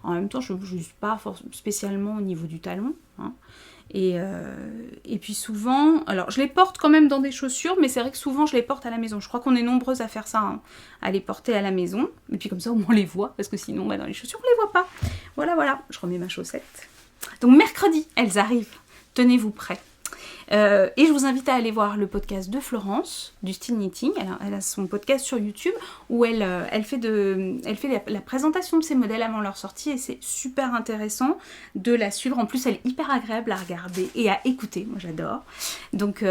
En même temps, je ne juge pas spécialement au niveau du talon. Hein. Et puis souvent, alors je les porte quand même dans des chaussures, mais c'est vrai que souvent je les porte à la maison. Je crois qu'on est nombreuses à faire ça, hein, à les porter à la maison. Et puis comme ça au moins on les voit, parce que sinon dans les chaussures on les voit pas. Voilà, je remets ma chaussette. Donc mercredi, elles arrivent. Tenez-vous prêts. Et je vous invite à aller voir le podcast de Florence, du Style Knitting. Elle a son podcast sur YouTube où elle fait la présentation de ses modèles avant leur sortie et c'est super intéressant de la suivre. En plus, elle est hyper agréable à regarder et à écouter. Moi, j'adore. Donc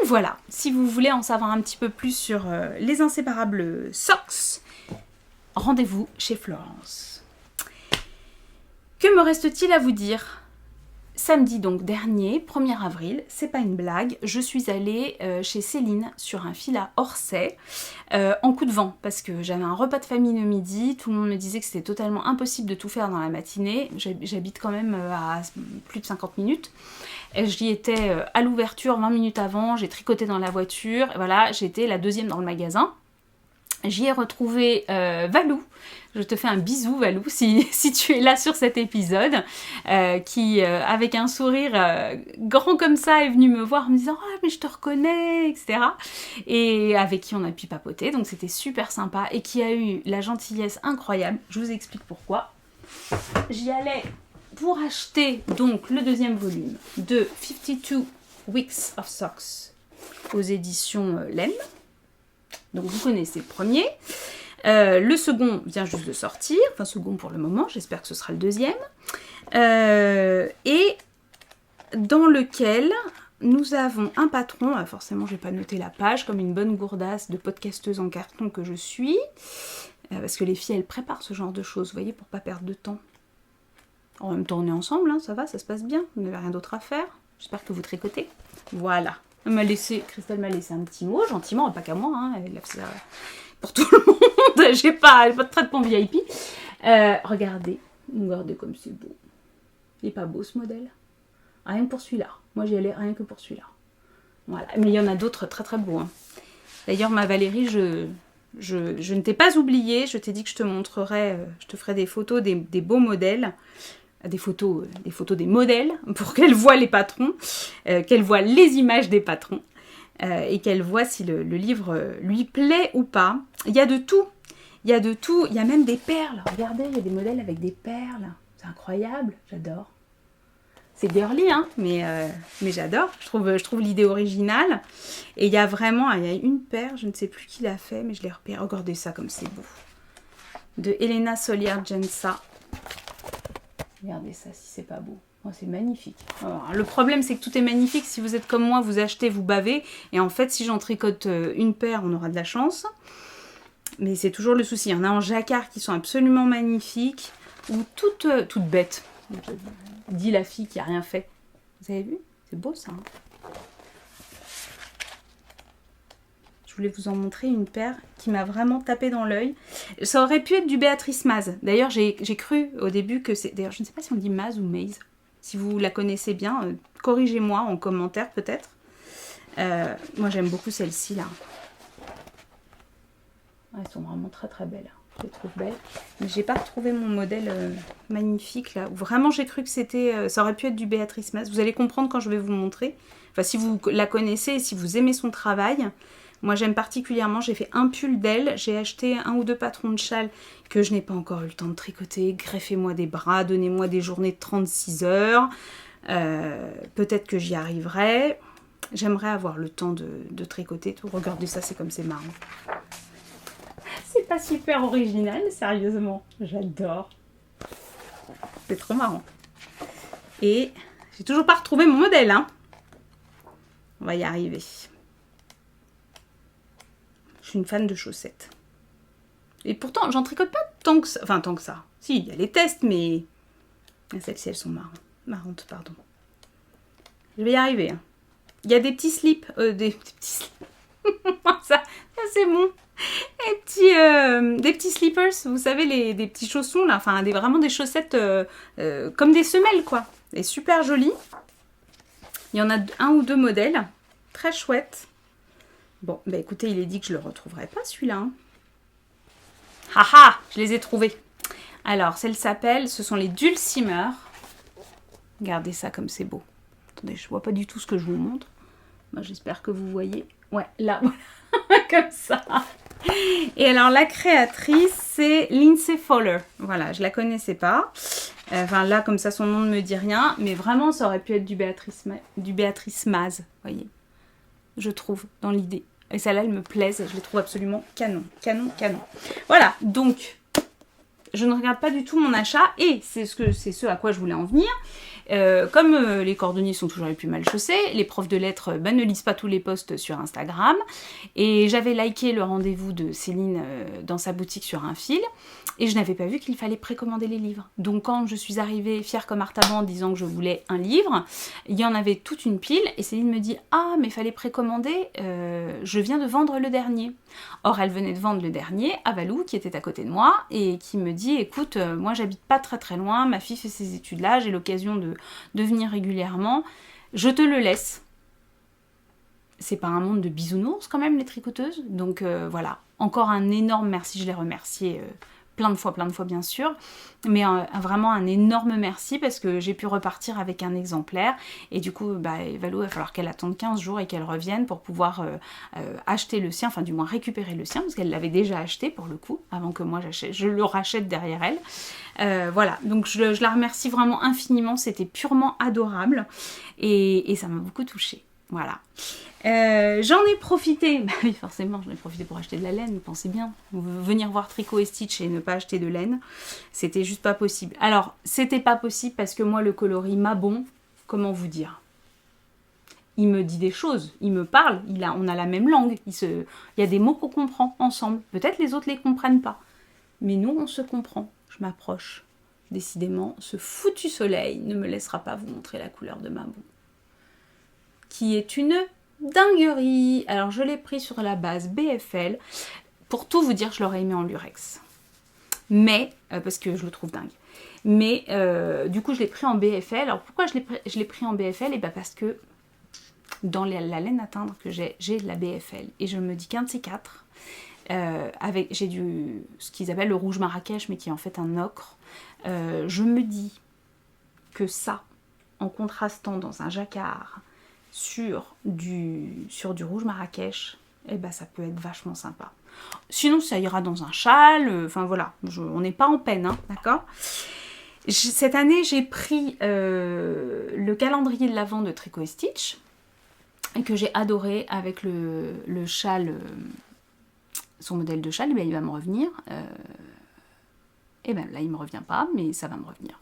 voilà, si vous voulez en savoir un petit peu plus sur les inséparables socks, rendez-vous chez Florence. Que me reste-t-il à vous dire ? Samedi donc dernier, 1er avril, c'est pas une blague, je suis allée chez Céline sur un fil à Orsay en coup de vent parce que j'avais un repas de famille le midi, tout le monde me disait que c'était totalement impossible de tout faire dans la matinée, j'habite quand même à plus de 50 minutes, j'y étais à l'ouverture 20 minutes avant, j'ai tricoté dans la voiture, et voilà, j'étais la 2e dans le magasin. J'y ai retrouvé Valou. Je te fais un bisou Valou si tu es là sur cet épisode, qui avec un sourire grand comme ça est venu me voir en me disant « Ah mais je te reconnais » etc. Et avec qui on a pu papoter, donc c'était super sympa et qui a eu la gentillesse incroyable. Je vous explique pourquoi. J'y allais pour acheter donc le 2e volume de 52 Weeks of Socks aux éditions Lem. Donc vous connaissez le premier. Le second vient juste de sortir. Enfin second pour le moment, j'espère que ce sera le 2e. Et dans lequel nous avons un patron. Forcément, je n'ai pas noté la page, comme une bonne gourdasse de podcasteuse en carton que je suis. Parce que les filles, elles préparent ce genre de choses, vous voyez, pour pas perdre de temps. En même temps, on est ensemble, hein, ça va, ça se passe bien. Vous n'avez rien d'autre à faire. J'espère que vous tricotez. Voilà. Christelle m'a laissé un petit mot, gentiment, pas qu'à moi, hein, elle a fait ça pour tout le monde, j'ai pas de traitement VIP. Regardez comme c'est beau. Il est pas beau ce modèle. Rien que pour celui-là. Moi j'y allais rien que pour celui-là. Voilà, mais il y en a d'autres très très beaux. Hein. D'ailleurs ma Valérie, je ne t'ai pas oublié, je t'ai dit que je te montrerai, je te ferai des photos des beaux modèles. Des photos des modèles pour qu'elle voit les patrons, qu'elle voit les images des patrons et qu'elle voit si le livre lui plaît ou pas. Il y a de tout, il y a même des perles. Regardez, il y a des modèles avec des perles, c'est incroyable, j'adore. C'est girly, hein, mais j'adore, je trouve l'idée originale. Et il y a une paire, je ne sais plus qui l'a fait, mais je l'ai repérée. Regardez ça comme c'est beau. De Elena Solier-Gensa. Regardez ça si c'est pas beau. Oh, c'est magnifique. Alors, le problème c'est que tout est magnifique. Si vous êtes comme moi, vous achetez, vous bavez. Et en fait, si j'en tricote une paire, on aura de la chance. Mais c'est toujours le souci. Il y en a en jacquard qui sont absolument magnifiques. Ou toutes bêtes. Dit la fille qui a rien fait. Vous avez vu? C'est beau ça. Hein, je voulais vous en montrer une paire qui m'a vraiment tapé dans l'œil. Ça aurait pu être du Béatrice Maz. D'ailleurs, j'ai cru au début que c'est... D'ailleurs, je ne sais pas si on dit Maz ou Maze. Si vous la connaissez bien, corrigez-moi en commentaire peut-être. Moi, j'aime beaucoup celle-ci là. Elles sont vraiment très très belles. Je les trouve belles. Mais j'ai pas retrouvé mon modèle magnifique là. Vraiment, j'ai cru que c'était... ça aurait pu être du Béatrice Maz. Vous allez comprendre quand je vais vous montrer. Enfin, si vous la connaissez et si vous aimez son travail... Moi j'aime particulièrement, j'ai fait un pull d'elle, j'ai acheté 1 ou 2 patrons de châle que je n'ai pas encore eu le temps de tricoter. Greffez-moi des bras, donnez-moi des journées de 36 heures. Peut-être que j'y arriverai. J'aimerais avoir le temps de tricoter tout. Regardez ça, c'est comme c'est marrant. C'est pas super original, sérieusement. J'adore. C'est trop marrant. Et j'ai toujours pas retrouvé mon modèle, hein. On va y arriver. Je suis une fan de chaussettes. Et pourtant, j'en tricote pas tant que ça. Enfin, tant que ça. Si, il y a les tests, mais... Celles-ci, elles sont marrantes, pardon. Je vais y arriver, hein. Il y a des petits slips. Des petits slips. ça c'est bon. Des petits slippers, vous savez, des petits chaussons, là. Enfin, vraiment des chaussettes comme des semelles, quoi. Et super jolies. Il y en a 1 ou 2 modèles. Très chouettes. Bon, bah écoutez, il est dit que je le retrouverai pas, celui-là. Hein. Haha, je les ai trouvés. Alors, ce sont les Dulcimer. Regardez ça comme c'est beau. Attendez, je vois pas du tout ce que je vous montre. Moi, j'espère que vous voyez. Ouais, là, comme ça. Et alors, la créatrice, c'est Lindsay Fowler. Voilà, je la connaissais pas. Enfin, là, comme ça, son nom ne me dit rien. Mais vraiment, ça aurait pu être du Béatrice Maz, voyez. Je trouve, dans l'idée. Et celles-là, elles me plaisent. Je les trouve absolument canon. Canon, canon. Voilà, donc... Je ne regarde pas du tout mon achat et c'est ce à quoi je voulais en venir. Comme les cordonniers sont toujours les plus mal chaussés, les profs de lettres ne lisent pas tous les posts sur Instagram. Et j'avais liké le rendez-vous de Céline dans sa boutique sur un fil. Et je n'avais pas vu qu'il fallait précommander les livres. Donc quand je suis arrivée fière comme Artaban en disant que je voulais un livre, il y en avait toute une pile. Et Céline me dit « Ah, mais il fallait précommander, je viens de vendre le dernier. » Or, elle venait de vendre le dernier à Valou, qui était à côté de moi, et qui me dit « Écoute, moi j'habite pas très très loin, ma fille fait ses études là, j'ai l'occasion de venir régulièrement, je te le laisse. » C'est pas un monde de bisounours quand même, les tricoteuses. Donc voilà, encore un énorme merci, je les remercie plein de fois bien sûr, mais vraiment un énorme merci parce que j'ai pu repartir avec un exemplaire et du coup Valou, il va falloir qu'elle attende 15 jours et qu'elle revienne pour pouvoir acheter le sien, enfin du moins récupérer le sien parce qu'elle l'avait déjà acheté pour le coup, avant que moi je le rachète derrière elle. Voilà, donc je la remercie vraiment infiniment, c'était purement adorable et ça m'a beaucoup touchée. Voilà. J'en ai profité, bah oui forcément j'en ai profité pour acheter de la laine, vous pensez bien, venir voir Tricot et Stitch et ne pas acheter de laine, c'était juste pas possible. Alors c'était pas possible parce que moi le coloris m'a bon, comment vous dire, il me dit des choses, il me parle, on a la même langue, il y a des mots qu'on comprend ensemble, peut-être les autres les comprennent pas, mais nous on se comprend, je m'approche, décidément ce foutu soleil ne me laissera pas vous montrer la couleur de ma boue, qui est une dinguerie. Alors je l'ai pris sur la base BFL. Pour tout vous dire, je l'aurais aimé en lurex. Mais, parce que je le trouve dingue. Mais du coup, je l'ai pris en BFL. Alors pourquoi je l'ai pris en BFL? Et bien parce que dans la laine à teindre que j'ai de la BFL. Et je me dis qu'un de ces quatre, j'ai ce qu'ils appellent le rouge Marrakech, mais qui est en fait un ocre. Je me dis que ça, en contrastant dans un jacquard, sur du rouge Marrakech, et ben ça peut être vachement sympa. Sinon ça ira dans un châle, enfin voilà, on n'est pas en peine, hein, d'accord. Cette année j'ai pris le calendrier de l'Avent de Tricot et Stitch, et que j'ai adoré avec le châle, son modèle de châle, et bien il va me revenir. Et ben là il me revient pas, mais ça va me revenir.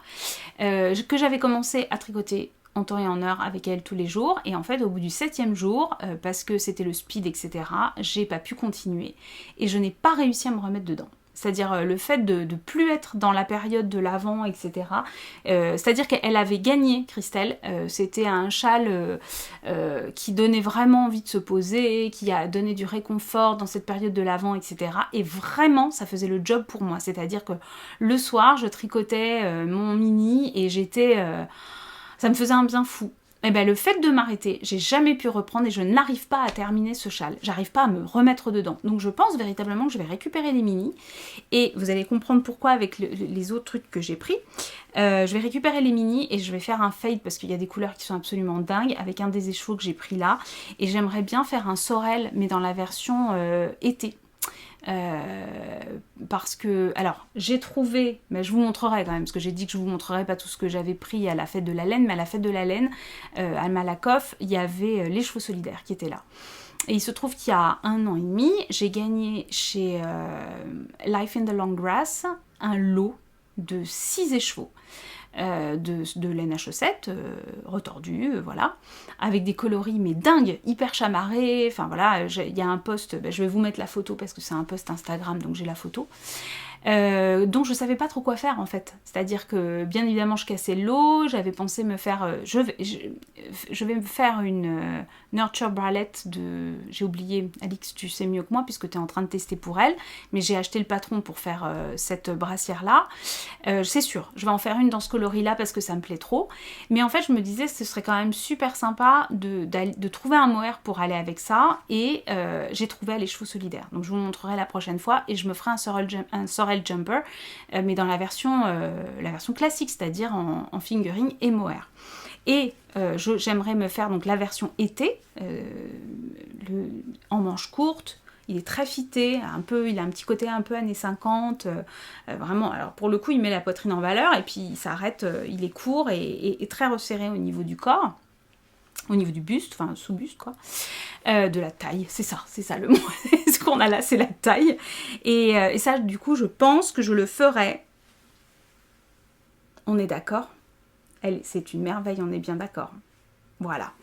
Que j'avais commencé à tricoter en temps et en heure avec elle tous les jours, et en fait au bout du 7e jour, parce que c'était le speed, etc., j'ai pas pu continuer, et je n'ai pas réussi à me remettre dedans. C'est-à-dire le fait de plus être dans la période de l'avant, etc. C'est-à-dire qu'elle avait gagné, Christelle, c'était un châle qui donnait vraiment envie de se poser, qui a donné du réconfort dans cette période de l'avant, etc. Et vraiment, ça faisait le job pour moi. C'est-à-dire que le soir, je tricotais mon mini, et j'étais... ça me faisait un bien fou. Et ben le fait de m'arrêter, j'ai jamais pu reprendre et je n'arrive pas à terminer ce châle. J'arrive pas à me remettre dedans. Donc je pense véritablement que je vais récupérer les mini. Et vous allez comprendre pourquoi avec les autres trucs que j'ai pris. Je vais récupérer les mini et je vais faire un fade parce qu'il y a des couleurs qui sont absolument dingues avec un des écheveaux que j'ai pris là. Et j'aimerais bien faire un sorel mais dans la version été. Parce que, alors, j'ai trouvé, mais je vous montrerai quand même, parce que j'ai dit que je vous montrerai pas tout ce que j'avais pris à la fête de la laine, mais à la fête de la laine, à Malakoff, il y avait les chevaux solidaires qui étaient là. Et il se trouve qu'il y a 1 an et demi, j'ai gagné chez Life in the Long Grass un lot de 6 écheveaux. De laine à chaussettes, retordue, voilà, avec des coloris mais dingues, hyper chamarrés, enfin voilà, il y a un post, je vais vous mettre la photo parce que c'est un post Instagram, donc j'ai la photo, dont je savais pas trop quoi faire en fait, c'est-à-dire que bien évidemment je cassais l'eau, j'avais pensé me faire, je vais me faire une Nurture Bralette de, j'ai oublié, Alix tu sais mieux que moi puisque tu es en train de tester pour elle, mais j'ai acheté le patron pour faire cette brassière là, c'est sûr, je vais en faire une dans ce coloris là parce que ça me plaît trop, mais en fait je me disais ce serait quand même super sympa de trouver un mohair pour aller avec ça, et j'ai trouvé les chevaux solidaires, donc je vous montrerai la prochaine fois, et je me ferai un sorel jumper, mais dans la version classique, c'est-à-dire en fingering et mohair. Et j'aimerais me faire donc la version été, en manches courtes. Il est très fité, il a un petit côté un peu années 50, vraiment, alors pour le coup il met la poitrine en valeur et puis il s'arrête, il est court et très resserré au niveau du corps, au niveau du buste, enfin sous-buste quoi, de la taille, c'est ça le mot, ce qu'on a là c'est la taille, et ça du coup je pense que je le ferai, on est d'accord, c'est une merveille, on est bien d'accord, voilà,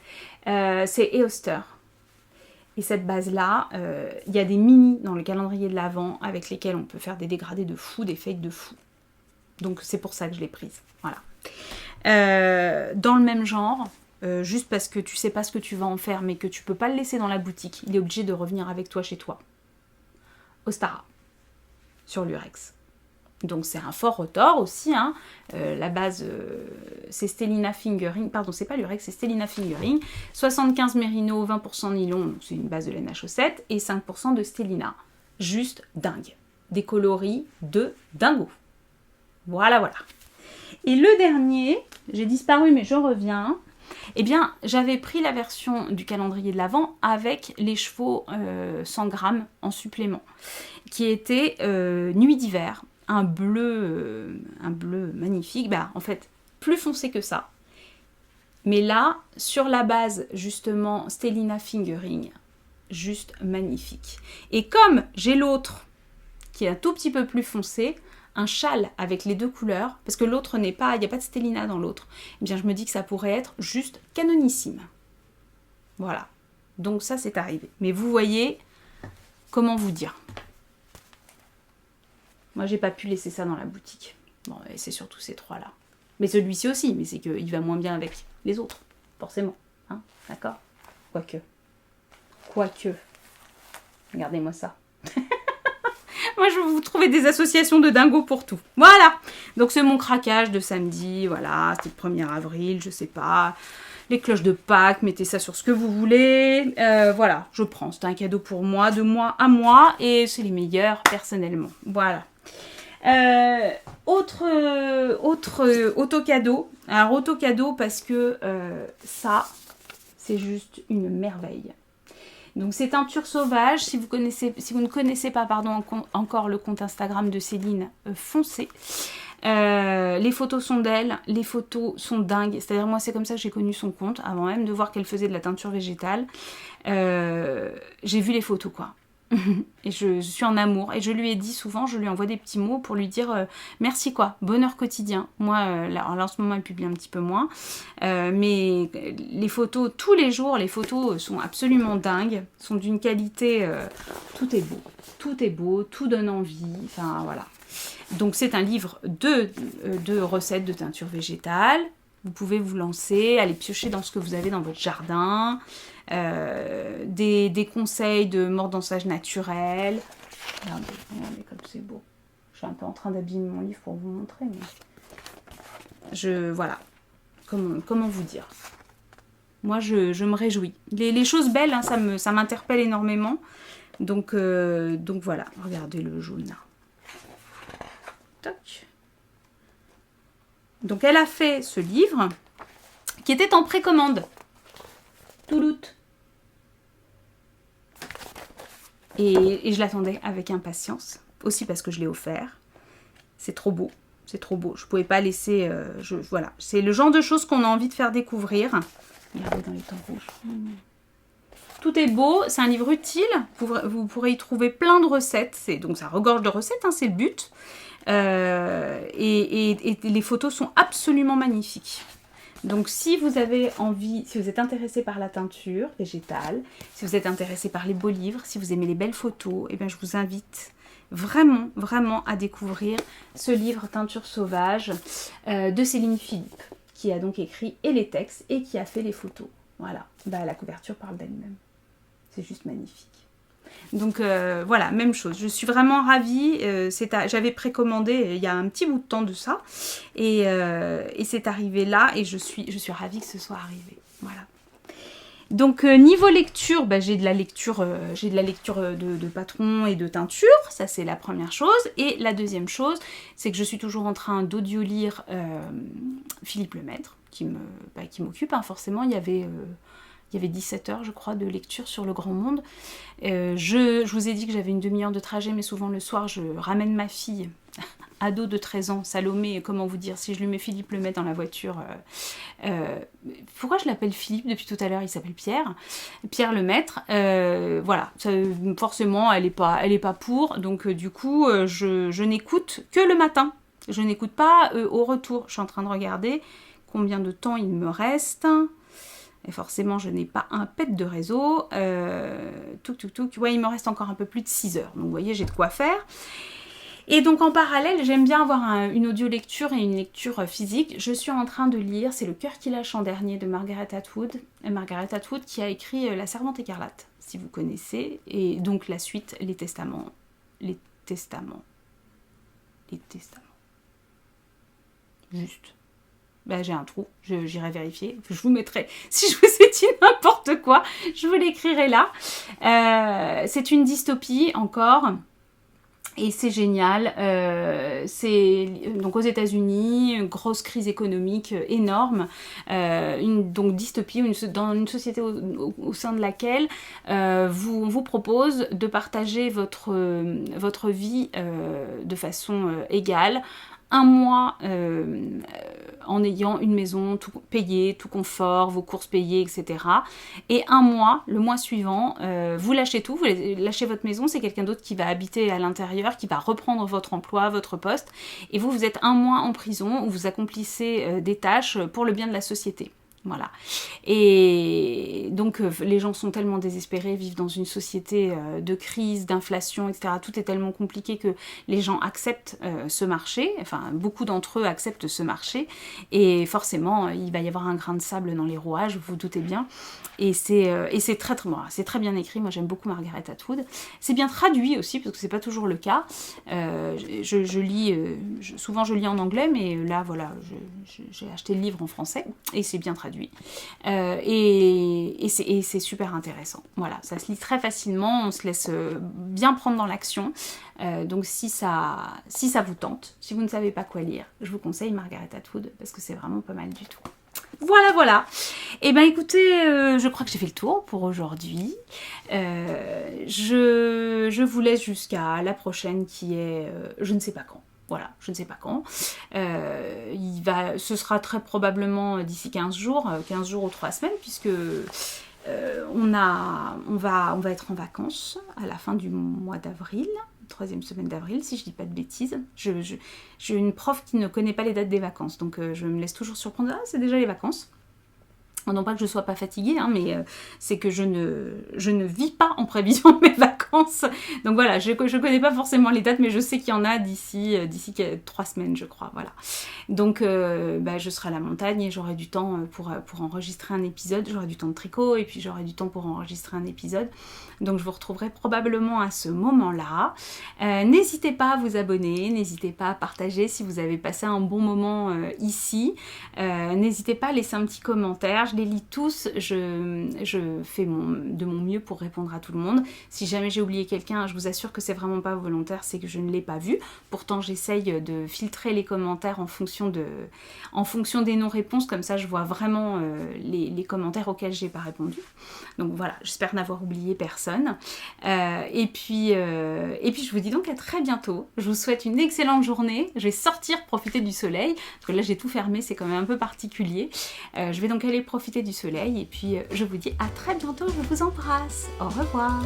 c'est Eoster. Et cette base-là, il y a des mini dans le calendrier de l'Avent avec lesquels on peut faire des dégradés de fou, des fades de fou. Donc c'est pour ça que je l'ai prise. Voilà. Dans le même genre, juste parce que tu sais pas ce que tu vas en faire, mais que tu peux pas le laisser dans la boutique, il est obligé de revenir avec toi chez toi. Ostara, sur l'Urex. Donc c'est un fort rotor aussi, hein. La base c'est Stellina Fingering, pardon c'est pas l'Urex, c'est Stellina Fingering, 75 mérino, 20% nylon, c'est une base de laine à chaussettes, et 5% de Stellina. Juste dingue. Des coloris de dingo. Voilà. Et le dernier, j'ai disparu mais je reviens, eh bien j'avais pris la version du calendrier de l'Avent avec les chevaux 100 grammes en supplément, qui était nuit d'hiver. Un bleu magnifique, en fait plus foncé que ça, mais là sur la base justement Stellina Fingering, juste magnifique. Et comme j'ai l'autre qui est un tout petit peu plus foncé, un châle avec les deux couleurs, parce que l'autre n'est pas, il n'y a pas de Stellina dans l'autre, eh bien je me dis que ça pourrait être juste canonissime. Voilà, donc ça c'est arrivé, mais vous voyez, comment vous dire, moi, j'ai pas pu laisser ça dans la boutique. Bon, et c'est surtout ces trois-là. Mais celui-ci aussi, mais c'est qu'il va moins bien avec les autres, forcément. Hein, d'accord ? Quoique. Regardez-moi ça. Moi, je vais vous trouver des associations de dingo pour tout. Voilà. Donc, c'est mon craquage de samedi. Voilà, c'était le 1er avril, je sais pas. Les cloches de Pâques, mettez ça sur ce que vous voulez. Voilà, je prends. C'est un cadeau pour moi, de moi à moi. Et c'est les meilleurs, personnellement. Voilà. Autre auto-cadeau. Alors, auto-cadeau parce que ça, c'est juste une merveille. Donc, c'est Teinture Sauvage. Si vous ne connaissez pas encore le compte Instagram de Céline, foncez. Les photos sont d'elle, les photos sont dingues, c'est-à-dire moi c'est comme ça que j'ai connu son compte, avant même de voir qu'elle faisait de la teinture végétale. J'ai vu les photos quoi. Et je suis en amour, et je lui ai dit souvent, je lui envoie des petits mots pour lui dire merci quoi, bonheur quotidien. Moi là en ce moment elle publie un petit peu moins, mais les photos tous les jours, les photos sont absolument dingues, sont d'une qualité, tout est beau, tout donne envie, enfin voilà. Donc c'est un livre de recettes de teinture végétale. Vous pouvez vous lancer, aller piocher dans ce que vous avez dans votre jardin, des conseils de mordançage naturel. Regardez comme c'est beau. Je suis un peu en train d'abîmer mon livre pour vous montrer, mais voilà. Comment vous dire ? Moi, je me réjouis. Les choses belles, hein, ça m'interpelle énormément. Donc voilà, regardez le jaune là. Toc. Donc elle a fait ce livre qui était en précommande. Toulout. Et je l'attendais avec impatience. Aussi parce que je l'ai offert. C'est trop beau. C'est trop beau. Je ne pouvais pas laisser... voilà. C'est le genre de choses qu'on a envie de faire découvrir. Regardez dans les temps rouges. Tout est beau. C'est un livre utile. Vous pourrez y trouver plein de recettes. Donc ça regorge de recettes, hein, c'est le but. Et les photos sont absolument magnifiques. Donc si vous avez envie, si vous êtes intéressé par la teinture végétale, si vous êtes intéressé par les beaux livres, si vous aimez les belles photos, eh bien je vous invite vraiment, vraiment à découvrir ce livre Teinture sauvage de Céline Philippe, qui a donc écrit et les textes et qui a fait les photos. Voilà, la couverture parle d'elle-même. C'est juste magnifique. Donc voilà, même chose. Je suis vraiment ravie. J'avais précommandé il y a un petit bout de temps de ça. Et c'est arrivé là. Et je suis ravie que ce soit arrivé. Voilà. Donc niveau lecture, j'ai de la lecture, de patron et de teinture. Ça, c'est la première chose. Et la deuxième chose, c'est que je suis toujours en train d'audio-lire Philippe Lemaître, qui m'occupe. Hein, forcément, il y avait 17 heures, je crois, de lecture sur le grand monde. Je vous ai dit que j'avais une demi-heure de trajet, mais souvent le soir, je ramène ma fille, ado de 13 ans, Salomé, comment vous dire, si je lui mets Philippe Lemaître dans la voiture... pourquoi je l'appelle Philippe depuis tout à l'heure? Il s'appelle Pierre. Pierre Lemaître. Voilà, forcément, elle est pas pour. Donc, du coup, je n'écoute que le matin. Je n'écoute pas au retour. Je suis en train de regarder combien de temps il me reste... Et forcément, je n'ai pas un pet de réseau. Ouais, il me reste encore un peu plus de 6 heures. Donc, vous voyez, j'ai de quoi faire. Et donc, en parallèle, j'aime bien avoir une audio-lecture et une lecture physique. Je suis en train de lire, c'est Le cœur qui lâche en dernier de Margaret Atwood. Margaret Atwood qui a écrit La Servante écarlate, si vous connaissez. Et donc, la suite, Les Testaments. Juste. J'ai un trou, j'irai vérifier, je vous mettrai, si je vous ai dit n'importe quoi, je vous l'écrirai là. C'est une dystopie encore, et c'est génial. C'est donc aux États-Unis, une grosse crise économique énorme, donc dystopie, dans une société au sein de laquelle vous propose de partager votre vie de façon égale. Un mois en ayant une maison tout payée, tout confort, vos courses payées, etc. Et un mois, le mois suivant, vous lâchez tout, vous lâchez votre maison, c'est quelqu'un d'autre qui va habiter à l'intérieur, qui va reprendre votre emploi, votre poste, et vous êtes un mois en prison où vous accomplissez des tâches pour le bien de la société. Voilà. Et donc les gens sont tellement désespérés, vivent dans une société de crise, d'inflation, etc. Tout est tellement compliqué que les gens acceptent ce marché, enfin beaucoup d'entre eux acceptent ce marché, et forcément il va y avoir un grain de sable dans les rouages, vous vous doutez bien. Et c'est très bien écrit. Moi j'aime beaucoup Margaret Atwood. C'est bien traduit aussi parce que c'est pas toujours le cas. Je lis souvent je lis en anglais, mais là voilà, j'ai acheté le livre en français et c'est bien traduit. Et c'est super intéressant. Voilà, ça se lit très facilement, on se laisse bien prendre dans l'action. Donc si ça vous tente, si vous ne savez pas quoi lire, je vous conseille Margaret Atwood parce que c'est vraiment pas mal du tout. Voilà. Et ben écoutez, je crois que j'ai fait le tour pour aujourd'hui. Je vous laisse jusqu'à la prochaine qui est je ne sais pas quand. Voilà, je ne sais pas quand. Ce sera très probablement d'ici 15 jours ou 3 semaines, puisque on va être en vacances à la fin du mois d'avril. 3e semaine d'avril, si je dis pas de bêtises. J'ai une prof qui ne connaît pas les dates des vacances, donc je me laisse toujours surprendre. Ah, c'est déjà les vacances. Non pas que je sois pas fatiguée, hein, mais c'est que je ne vis pas en prévision de mes vacances. vacances. Donc voilà, je connais pas forcément les dates, mais je sais qu'il y en a d'ici 3 semaines, je crois, voilà. Donc je serai à la montagne et j'aurai du temps pour enregistrer un épisode, j'aurai du temps de tricot et puis j'aurai du temps pour enregistrer un épisode. Donc je vous retrouverai probablement à ce moment-là. N'hésitez pas à vous abonner, n'hésitez pas à partager si vous avez passé un bon moment ici. N'hésitez pas à laisser un petit commentaire, je les lis tous, je fais de mon mieux pour répondre à tout le monde. Si jamais j'ai oublié quelqu'un, je vous assure que c'est vraiment pas volontaire, c'est que je ne l'ai pas vu. Pourtant j'essaye de filtrer les commentaires en fonction des non-réponses, comme ça je vois vraiment les commentaires auxquels j'ai pas répondu. Donc voilà, j'espère n'avoir oublié personne. Et puis je vous dis donc à très bientôt. Je vous souhaite une excellente journée. Je vais sortir profiter du soleil, parce que là j'ai tout fermé, c'est quand même un peu particulier. Je vais donc aller profiter du soleil et puis je vous dis à très bientôt, je vous embrasse. Au revoir.